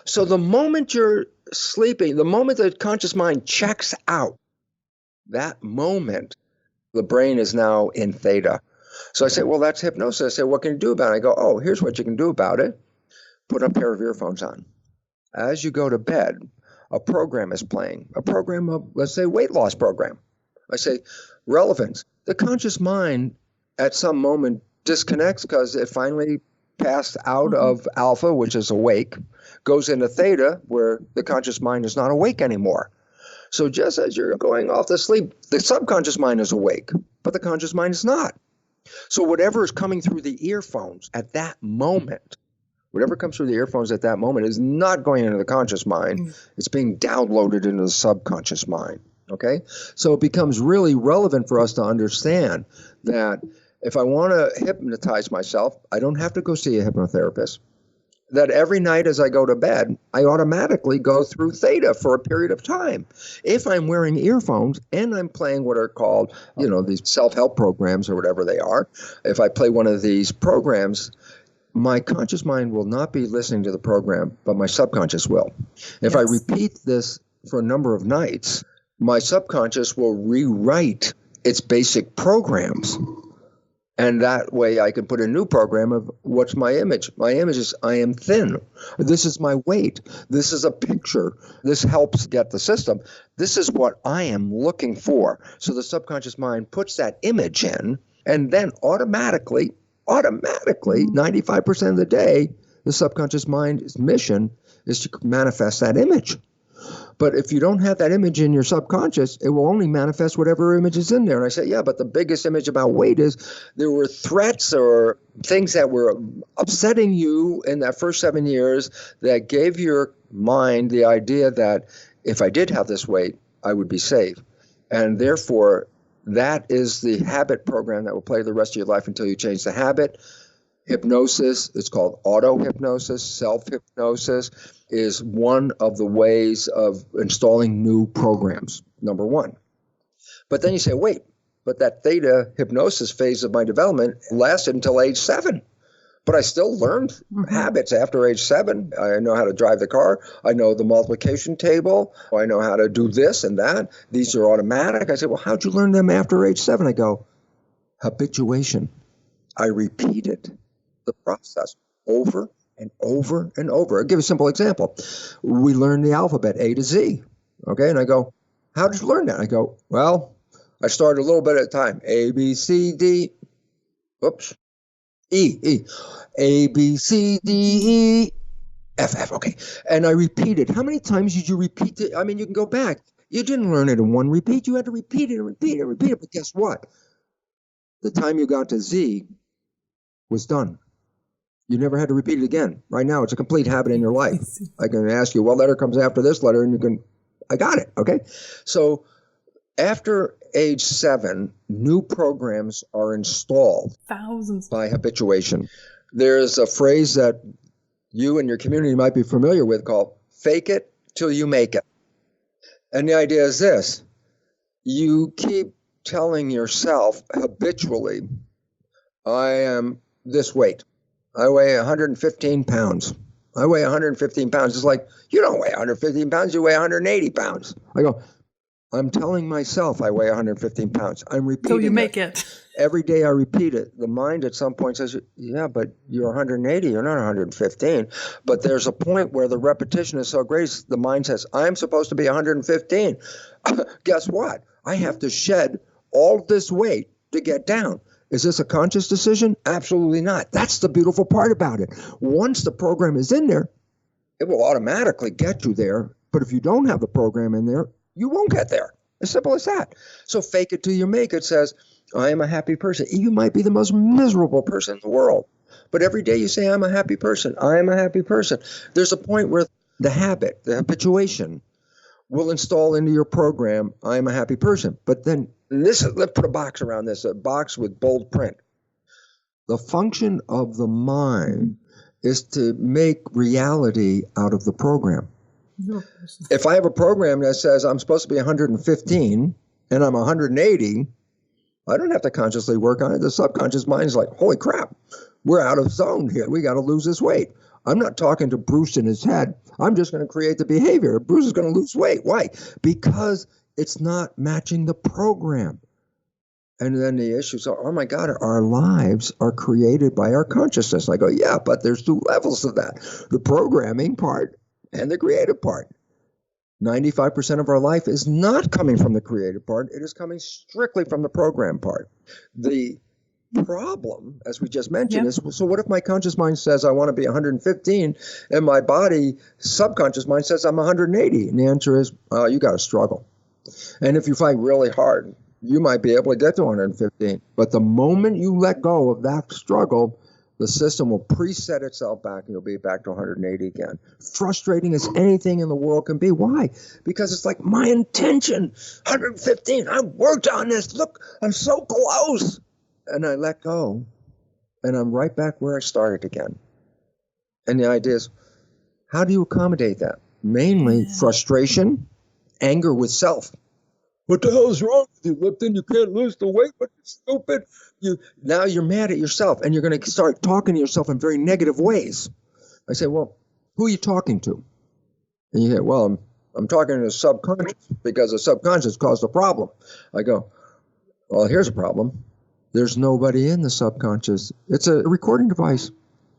So the moment you're sleeping, the moment the conscious mind checks out, that moment, the brain is now in theta. So I say, well, that's hypnosis. I say, what can you do about it? I go, oh, here's what you can do about it. Put a pair of earphones on. As you go to bed, a program is playing, a program of, let's say, weight loss program. I say, relevance. The conscious mind at some moment disconnects because it finally passed out of alpha, which is awake, goes into theta, where the conscious mind is not awake anymore. So just as you're going off to sleep, the subconscious mind is awake, but the conscious mind is not. So whatever is coming through the earphones at that moment, whatever comes through the earphones at that moment is not going into the conscious mind. It's being downloaded into the subconscious mind, okay? So it becomes really relevant for us to understand that if I want to hypnotize myself, I don't have to go see a hypnotherapist. That every night as I go to bed, I automatically go through theta for a period of time. If I'm wearing earphones and I'm playing what are called, these self-help programs or whatever they are, if I play one of these programs, my conscious mind will not be listening to the program, but my subconscious will. If I repeat this for a number of nights, my subconscious will rewrite its basic programs. And that way I can put a new program of what's my image. My image is I am thin. This is my weight. This is a picture. This helps get the system. This is what I am looking for. So the subconscious mind puts that image in, and then automatically, 95% of the day, The subconscious mind's mission is to manifest that image. But if you don't have that image in your subconscious, it will only manifest whatever image is in there. And I say, yeah, but the biggest image about weight is there were threats or things that were upsetting you in that first 7 years that gave your mind the idea that if I did have this weight, I would be safe. And therefore, that is the habit program that will play the rest of your life until you change the habit. Hypnosis, it's called auto-hypnosis, self-hypnosis, is one of the ways of installing new programs, number one. But then you say, wait, but that theta hypnosis phase of my development lasted until age 7. But I still learned habits after age 7. I know how to drive the car. I know the multiplication table. I know how to do this and that. These are automatic. I say, well, how'd you learn them after age 7? I go, habituation. I repeated the process over and over and over. I'll give you a simple example. We learn the alphabet A to Z. Okay. And I go, how did you learn that? I go, well, I started a little bit at a time. A, B, C, D. Oops. E. A, B, C, D, E, F. Okay. And I repeated. How many times did you repeat it? I mean, you can go back. You didn't learn it in one repeat. You had to repeat it and repeat it and repeat it. But guess what? The time you got to Z was done. You never had to repeat it again. Right now, it's a complete habit in your life. I can ask you, what letter comes after this letter? And you can, I got it. Okay. So after age 7, new programs are installed. Thousands. By habituation. There's a phrase that you and your community might be familiar with called fake it till you make it. And the idea is this. You keep telling yourself habitually, I am this weight. I weigh 115 pounds. I weigh 115 pounds. It's like, you don't weigh 115 pounds, you weigh 180 pounds. I go, I'm telling myself I weigh 115 pounds. I'm repeating So you make it. Every day I repeat it. The mind at some point says, yeah, but you're 180, you're not 115. But there's a point where the repetition is so great, the mind says, I'm supposed to be 115. Guess what? I have to shed all this weight to get down. Is this a conscious decision? Absolutely not. That's the beautiful part about it. Once the program is in there, it will automatically get you there. But if you don't have the program in there, you won't get there. As simple as that. So fake it till you make it says, I am a happy person. You might be the most miserable person in the world. But every day you say, I'm a happy person. I am a happy person. There's a point where the habit, the habituation, will install into your program, I am a happy person. But then let's put a box around this, a box with bold print. The function of the mind is to make reality out of the program. If I have a program that says I'm supposed to be 115 and I'm 180, I don't have to consciously work on it. The subconscious mind is like, holy crap, we're out of zone here. We got to lose this weight. I'm not talking to Bruce in his head. I'm just going to create the behavior. Bruce is going to lose weight. Why? Because it's not matching the program. And then the issues are, oh my God, our lives are created by our consciousness. I go, yeah, but there's 2 levels of that. The programming part and the creative part. 95% of our life is not coming from the creative part. It is coming strictly from the program part. The problem, as we just mentioned, is, so what if my conscious mind says I want to be 115 and my body, subconscious mind says I'm 180? And the answer is, you got to struggle. And if you fight really hard, you might be able to get to 115. But the moment you let go of that struggle, the system will preset itself back and you'll be back to 180 again. Frustrating as anything in the world can be. Why? Because it's like my intention, 115, I worked on this. Look, I'm so close. And I let go and I'm right back where I started again. And the idea is, how do you accommodate that? Mainly frustration, anger with self. What the hell is wrong with you, Lipton? You can't lose the weight, but you're stupid. Now you're mad at yourself, and you're going to start talking to yourself in very negative ways. I say, well, who are you talking to? And you say, well, I'm talking to the subconscious because the subconscious caused the problem. I go, well, here's a problem. There's nobody in the subconscious. It's a recording device.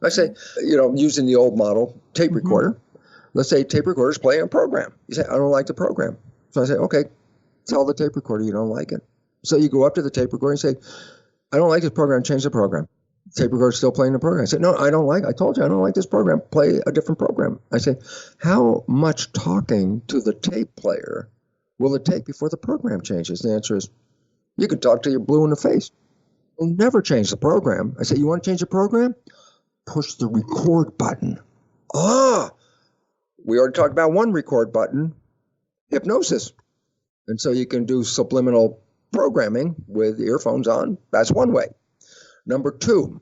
I say, using the old model, tape recorder. Let's say tape recorder's playing a program. You say, I don't like the program. So I say, okay, tell the tape recorder you don't like it. So you go up to the tape recorder and say, I don't like this program, change the program. Tape recorder still playing the program. I said, no, I told you I don't like this program. Play a different program. I said, how much talking to the tape player will it take before the program changes? The answer is, you can talk till you're blue in the face. You'll never change the program. I said, you want to change the program? Push the record button. We already talked about one record button, hypnosis. And so you can do subliminal programming with earphones on. That's one way. Number two,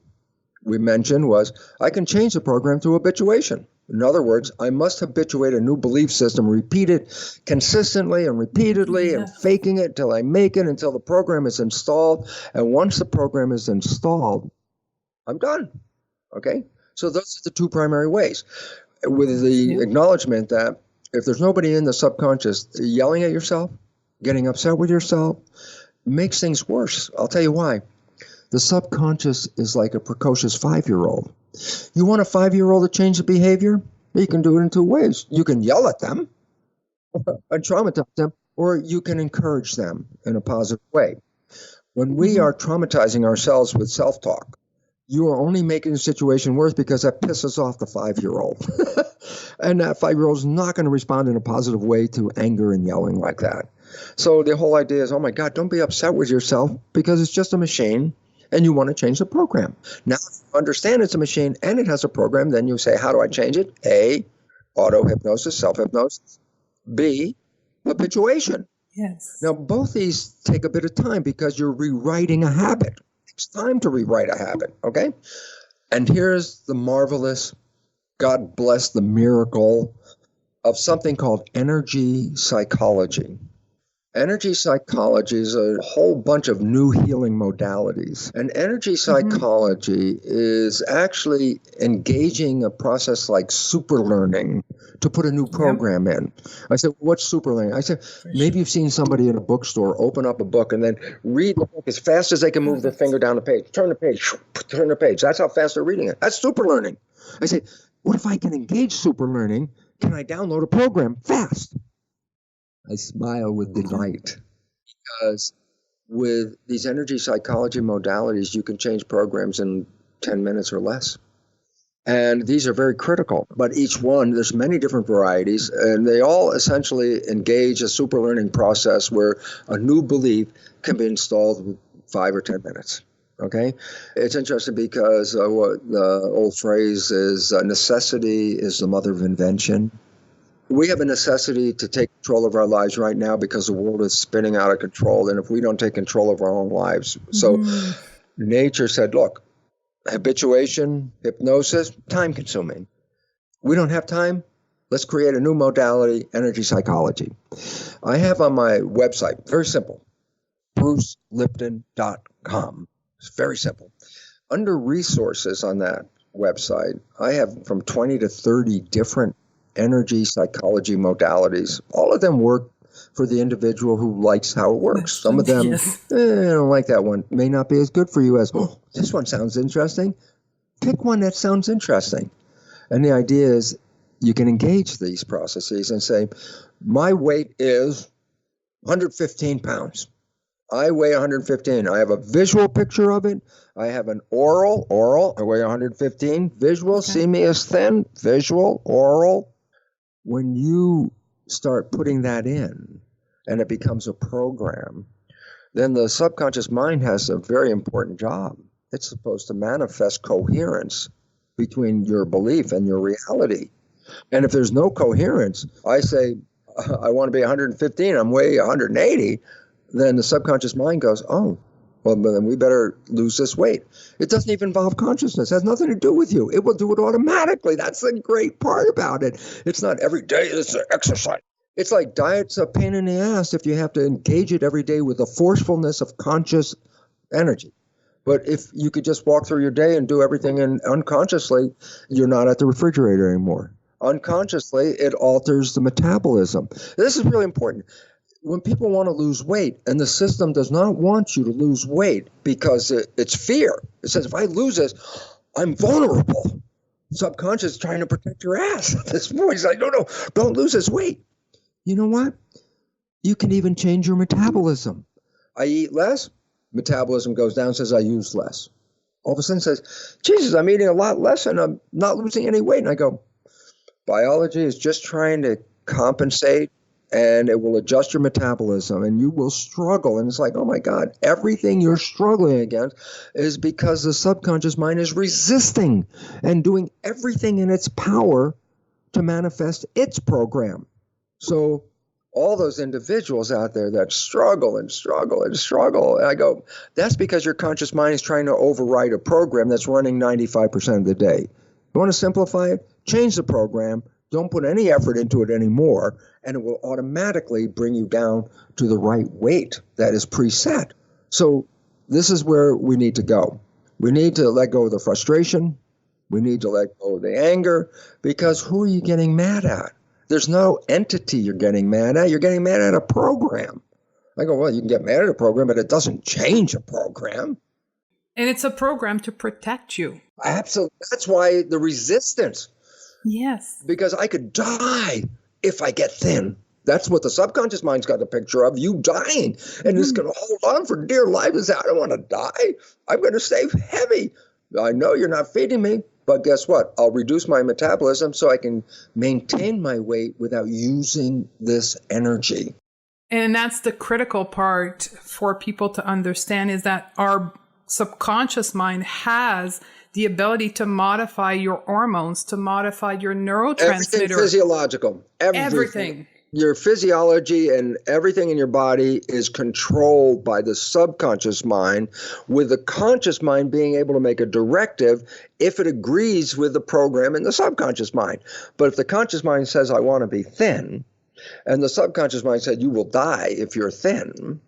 we mentioned was I can change the program through habituation. In other words, I must habituate a new belief system, repeat it consistently and repeatedly and faking it until I make it, until the program is installed. And once the program is installed, I'm done. Okay? So those are the two primary ways. With the acknowledgement that if there's nobody in the subconscious, yelling at yourself, getting upset with yourself, makes things worse. I'll tell you why. The subconscious is like a precocious 5-year-old. You want a 5-year-old to change the behavior? You can do it in two ways. You can yell at them and traumatize them, or you can encourage them in a positive way. When we are traumatizing ourselves with self-talk, you are only making the situation worse because that pisses off the 5-year-old. And that 5-year-old is not going to respond in a positive way to anger and yelling like that. So the whole idea is, oh my God, don't be upset with yourself because it's just a machine and you want to change the program. Now, if you understand it's a machine and it has a program, then you say, how do I change it? A, auto-hypnosis, self-hypnosis. B, habituation. Yes. Now, both these take a bit of time because you're rewriting a habit. It takes time to rewrite a habit, okay? And here's the marvelous, God bless the miracle of something called energy psychology. Energy psychology is a whole bunch of new healing modalities. And energy psychology is actually engaging a process like super learning to put a new program in. I said, what's super learning? I said, maybe you've seen somebody in a bookstore open up a book and then read the book as fast as they can move their finger down the page. Turn the page, turn the page. That's how fast they're reading it. That's super learning. I say, what if I can engage super learning? Can I download a program fast? I smile with delight because with these energy psychology modalities, you can change programs in 10 minutes or less. And these are very critical. But each one, there's many different varieties, and they all essentially engage a super learning process where a new belief can be installed in 5 or 10 minutes. Okay? It's interesting because what the old phrase is, necessity is the mother of invention. We have a necessity to take control of our lives right now because the world is spinning out of control. And if we don't take control of our own lives. So nature said, look, habituation, hypnosis, time consuming. We don't have time. Let's create a new modality, energy psychology. I have on my website, very simple, brucelipton.com. It's very simple. Under resources on that website, I have from 20 to 30 different energy psychology modalities. All of them work for the individual who likes how it works. Some of them, I don't like that one. May not be as good for you as, oh, this one sounds interesting. Pick one that sounds interesting. And the idea is you can engage these processes and say, my weight is 115 pounds. I weigh 115. I have a visual picture of it. I have an oral, I weigh 115. Visual, see me as thin, visual, oral. When you start putting that in and it becomes a program, then the subconscious mind has a very important job. It's supposed to manifest coherence between your belief and your reality. And if there's no coherence, I say, I want to be 115, I'm way 180, then the subconscious mind goes, oh, well, then we better lose this weight. It doesn't even involve consciousness. It has nothing to do with you. It will do it automatically. That's the great part about it. It's not every day it's an exercise. It's like diet's a pain in the ass if you have to engage it every day with the forcefulness of conscious energy. But if you could just walk through your day and do everything unconsciously, you're not at the refrigerator anymore. Unconsciously, it alters the metabolism. This is really important. When people want to lose weight and the system does not want you to lose weight because it's fear. It says, if I lose this, I'm vulnerable. Subconscious is trying to protect your ass. This voice is like, no, don't lose this weight. You know what? You can even change your metabolism. I eat less, metabolism goes down, says I use less. all of a sudden says, Jesus, I'm eating a lot less and I'm not losing any weight. And I go, biology is just trying to compensate, and it will adjust your metabolism and you will struggle. And it's like, oh my God, everything you're struggling against is because the subconscious mind is resisting and doing everything in its power to manifest its program. So all those individuals out there that struggle and struggle and struggle, and I go, that's because your conscious mind is trying to override a program that's running 95% of the day. You want to simplify it? Change the program. Don't put any effort into it anymore, and it will automatically bring you down to the right weight that is preset. So this is where we need to go. We need to let go of the frustration. We need to let go of the anger, because who are you getting mad at? There's no entity you're getting mad at. You're getting mad at a program. I go, well, you can get mad at a program, but it doesn't change a program. And it's a program to protect you. Absolutely. That's why the resistance. Yes. Because I could die if I get thin. That's what the subconscious mind's got a picture of, you dying. And it's going to hold on for dear life. It's, I don't want to die. I'm going to stay heavy. I know you're not feeding me, but guess what? I'll reduce my metabolism so I can maintain my weight without using this energy. And that's the critical part for people to understand, is that our subconscious mind has the ability to modify your hormones, to modify your neurotransmitter. Everything physiological. Everything. Your physiology and everything in your body is controlled by the subconscious mind, with the conscious mind being able to make a directive if it agrees with the program in the subconscious mind. But if the conscious mind says, I want to be thin, and the subconscious mind said, you will die if you're thin,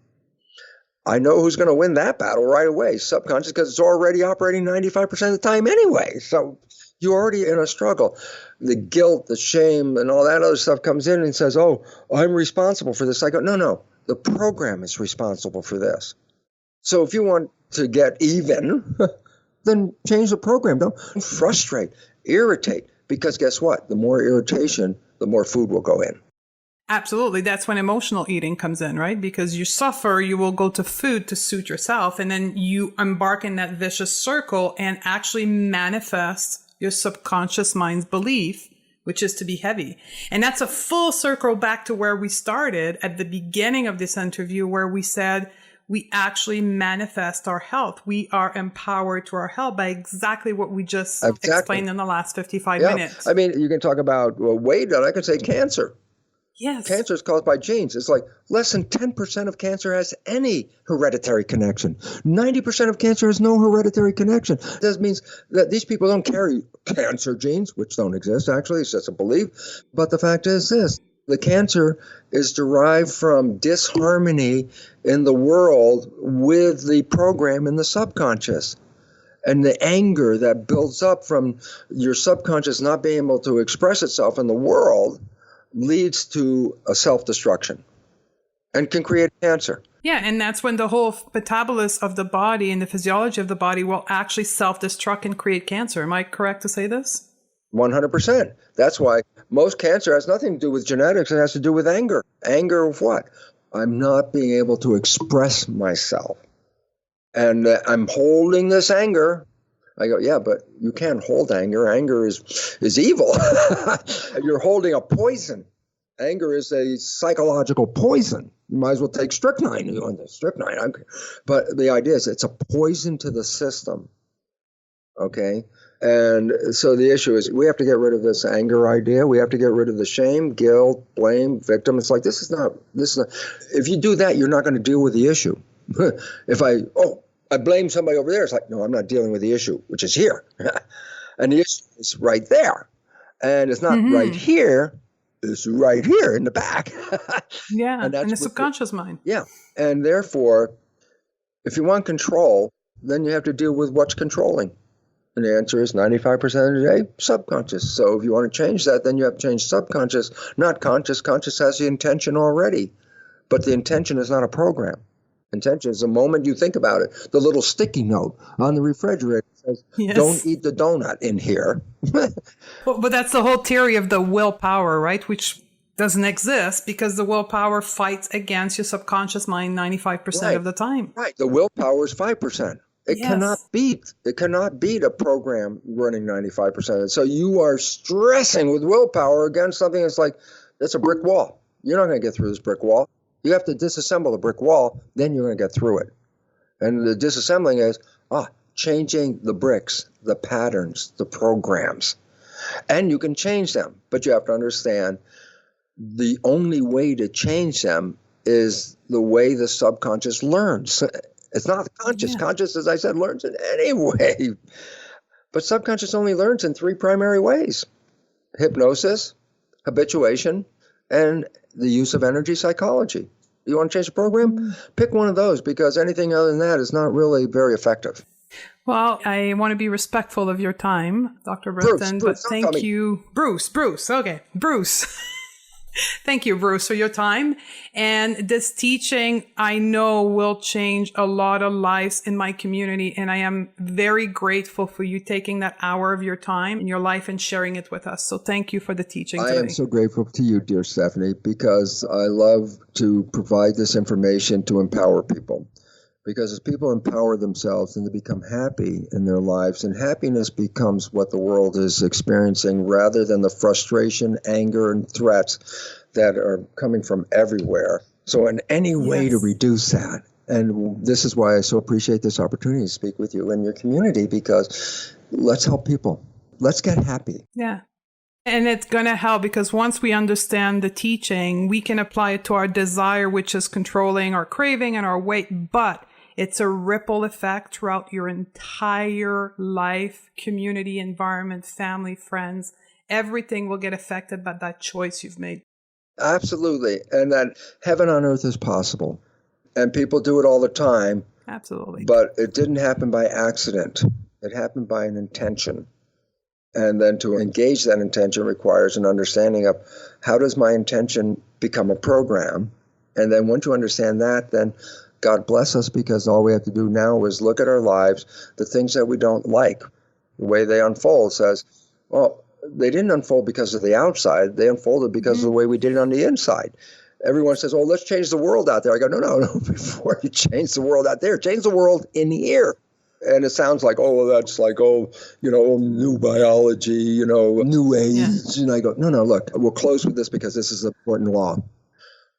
I know who's going to win that battle right away, subconscious, because it's already operating 95% of the time anyway. So you're already in a struggle. The guilt, the shame, and all that other stuff comes in and says, oh, I'm responsible for this. I go, no, the program is responsible for this. So if you want to get even, then change the program. Don't frustrate, irritate, because guess what? The more irritation, the more food will go in. Absolutely. That's when emotional eating comes in, right? Because you suffer, you will go to food to suit yourself, and then you embark in that vicious circle and actually manifest your subconscious mind's belief, which is to be heavy. And that's a full circle back to where we started at the beginning of this interview, where we said we actually manifest our health. We are empowered to our health by exactly what we just explained in the last 55 minutes. I mean, you can talk about weight, and I could say cancer. Yes. Cancer is caused by genes. It's like less than 10% of cancer has any hereditary connection. 90% of cancer has no hereditary connection. That means that these people don't carry cancer genes, which don't exist, actually. It's just a belief. But the fact is this. The cancer is derived from disharmony in the world with the program in the subconscious. And the anger that builds up from your subconscious not being able to express itself in the world leads to a self-destruction and can create cancer. Yeah, and that's when the whole metabolism of the body and the physiology of the body will actually self-destruct and create cancer. Am I correct to say this? 100%. That's why most cancer has nothing to do with genetics. It has to do with anger. Anger of what? I'm not being able to express myself. And I'm holding this anger. I go, yeah, but you can't hold anger. Anger is evil. You're holding a poison. Anger is a psychological poison. You might as well take strychnine. You want strychnine. But the idea is it's a poison to the system. Okay? And so the issue is we have to get rid of this anger idea. We have to get rid of the shame, guilt, blame, victim. It's like, this is not. If you do that, you're not going to deal with the issue. If I blame somebody over there, it's like, no, I'm not dealing with the issue, which is here. And the issue is right there. And it's not right here. It's right here in the back. Yeah, and the subconscious mind. Yeah. And therefore, if you want control, then you have to deal with what's controlling. And the answer is 95% of the day, subconscious. So if you want to change that, then you have to change subconscious, not conscious. Conscious has the intention already. But the intention is not a program. Intention is the moment you think about it. The little sticky note on the refrigerator says, don't eat the donut in here. But that's the whole theory of the willpower, right? Which doesn't exist because the willpower fights against your subconscious mind 95% of the time. Right. The willpower is 5%. It cannot Yes. beat. It cannot beat a program running 95% of it. So you are stressing with willpower against something that's like, that's a brick wall. You're not going to get through this brick wall. You have to disassemble the brick wall, then you're going to get through it. And the disassembling is changing the bricks, the patterns, the programs. And you can change them, but you have to understand the only way to change them is the way the subconscious learns. It's not conscious. Yeah. Conscious, as I said, learns in any way. But subconscious only learns in three primary ways: hypnosis, habituation, and the use of energy psychology. You want to change the program? Pick one of those, because anything other than that is not really very effective. Well, I want to be respectful of your time, Dr. Bruce, Britton, Bruce, but don't call thank me. you, Bruce. Okay, Bruce. Thank you, Bruce, for your time. And this teaching, I know, will change a lot of lives in my community. And I am very grateful for you taking that hour of your time in your life and sharing it with us. So thank you for the teaching I today. am so grateful to you, dear Stephanie, because I love to provide this information to empower people. Because as people empower themselves and they become happy in their lives, and happiness becomes what the world is experiencing rather than the frustration, anger, and threats that are coming from everywhere. So in any way to reduce that. And this is why I so appreciate this opportunity to speak with you and your community, because let's help people. Let's get happy. Yeah. And it's going to help, because once we understand the teaching, we can apply it to our desire, which is controlling our craving and our weight. But it's a ripple effect throughout your entire life, community, environment, family, friends. Everything will get affected by that choice you've made. Absolutely. And that heaven on earth is possible. And people do it all the time. Absolutely. But it didn't happen by accident. It happened by an intention. And then to engage that intention requires an understanding of how does my intention become a program? And then once you understand that, then God bless us, because all we have to do now is look at our lives, the things that we don't like, the way they unfold says, well, they didn't unfold because of the outside. They unfolded because of the way we did it on the inside. Everyone says, oh, let's change the world out there. I go, no. Before you change the world out there, change the world in here. And it sounds like, oh, well, that's like, new biology, new age. Yeah. And I go, no, look, we'll close with this because this is an important law.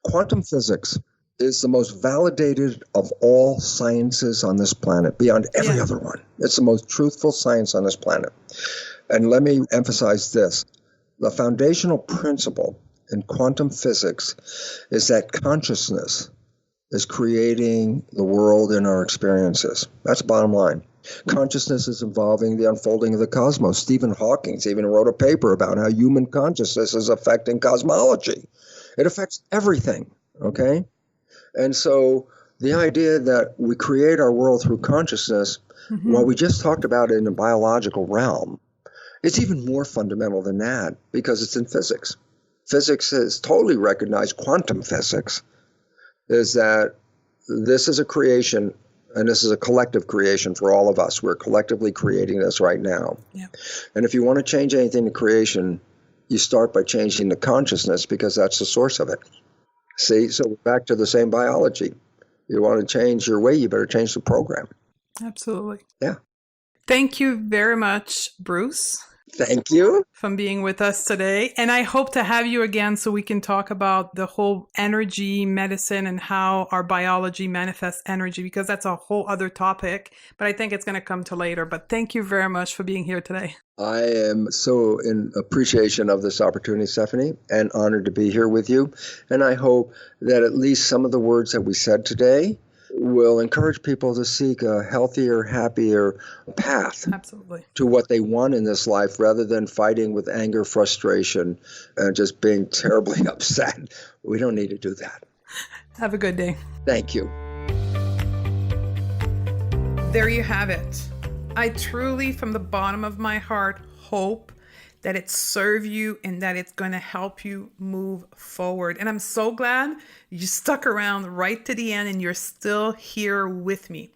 Quantum physics is the most validated of all sciences on this planet, beyond every other one. It's the most truthful science on this planet. And let me emphasize this. The foundational principle in quantum physics is that consciousness is creating the world in our experiences. That's the bottom line. Consciousness is involving the unfolding of the cosmos. Stephen Hawking even wrote a paper about how human consciousness is affecting cosmology. It affects everything, okay? And so the idea that we create our world through consciousness, while we just talked about it in the biological realm, it's even more fundamental than that, because it's in physics. Physics is totally recognized, quantum physics, is that this is a creation, and this is a collective creation for all of us. We're collectively creating this right now. Yeah. And if you want to change anything in creation, you start by changing the consciousness, because that's the source of it. See, so back to the same biology. You want to change your way, you better change the program. Absolutely. Yeah. Thank you very much, Bruce. Thank you for being with us today. And I hope to have you again so we can talk about the whole energy medicine and how our biology manifests energy, because that's a whole other topic, but I think it's going to come to later. But thank you very much for being here today. I am so in appreciation of this opportunity, Stephanie, and honored to be here with you. And I hope that at least some of the words that we said today will encourage people to seek a healthier, happier path. Absolutely. To what they want in this life, rather than fighting with anger, frustration, and just being terribly upset. We don't need to do that. Have a good day. Thank you. There you have it. I truly, from the bottom of my heart, hope that it serves you and that it's going to help you move forward. And I'm so glad you stuck around right to the end and you're still here with me.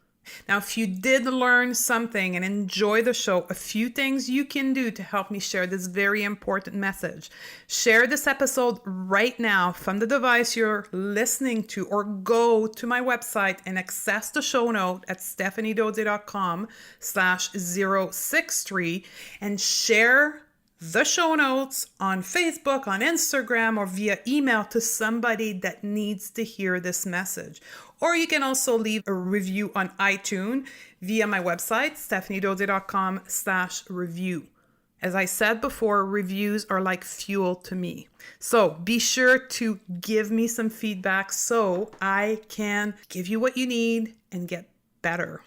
Now, if you did learn something and enjoy the show, a few things you can do to help me share this very important message. Share this episode right now from the device you're listening to, or go to my website and access the show note at stephaniedodze.com/063 and share the show notes on Facebook, on Instagram, or via email to somebody that needs to hear this message. Or you can also leave a review on iTunes via my website, stephaniedodze.com/review. As I said before, reviews are like fuel to me. So be sure to give me some feedback so I can give you what you need and get better.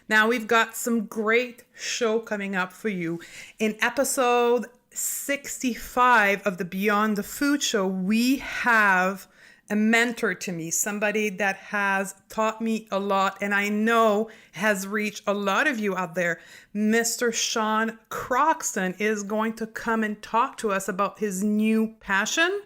Now, we've got some great show coming up for you. In episode 65 of the Beyond the Food Show, we have a mentor to me, somebody that has taught me a lot and I know has reached a lot of you out there. Mr. Sean Croxton is going to come and talk to us about his new passion,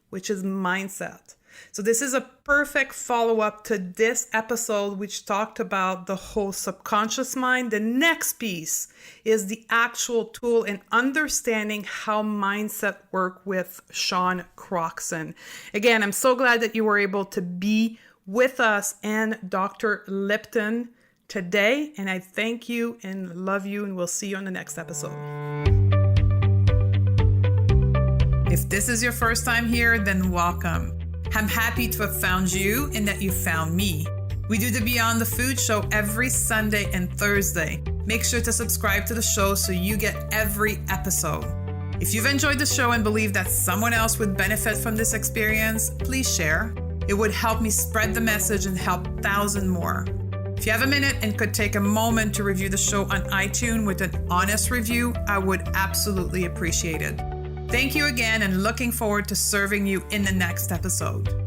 which is mindset. So this is a perfect follow-up to this episode, which talked about the whole subconscious mind. The next piece is the actual tool in understanding how mindset work with Sean Croxton. Again, I'm so glad that you were able to be with us and Dr. Lipton today. And I thank you and love you, and we'll see you on the next episode. If this is your first time here, then welcome. I'm happy to have found you and that you found me. We do the Beyond the Food Show every Sunday and Thursday. Make sure to subscribe to the show so you get every episode. If you've enjoyed the show and believe that someone else would benefit from this experience, please share. It would help me spread the message and help thousands more. If you have a minute and could take a moment to review the show on iTunes with an honest review, I would absolutely appreciate it. Thank you again, and looking forward to serving you in the next episode.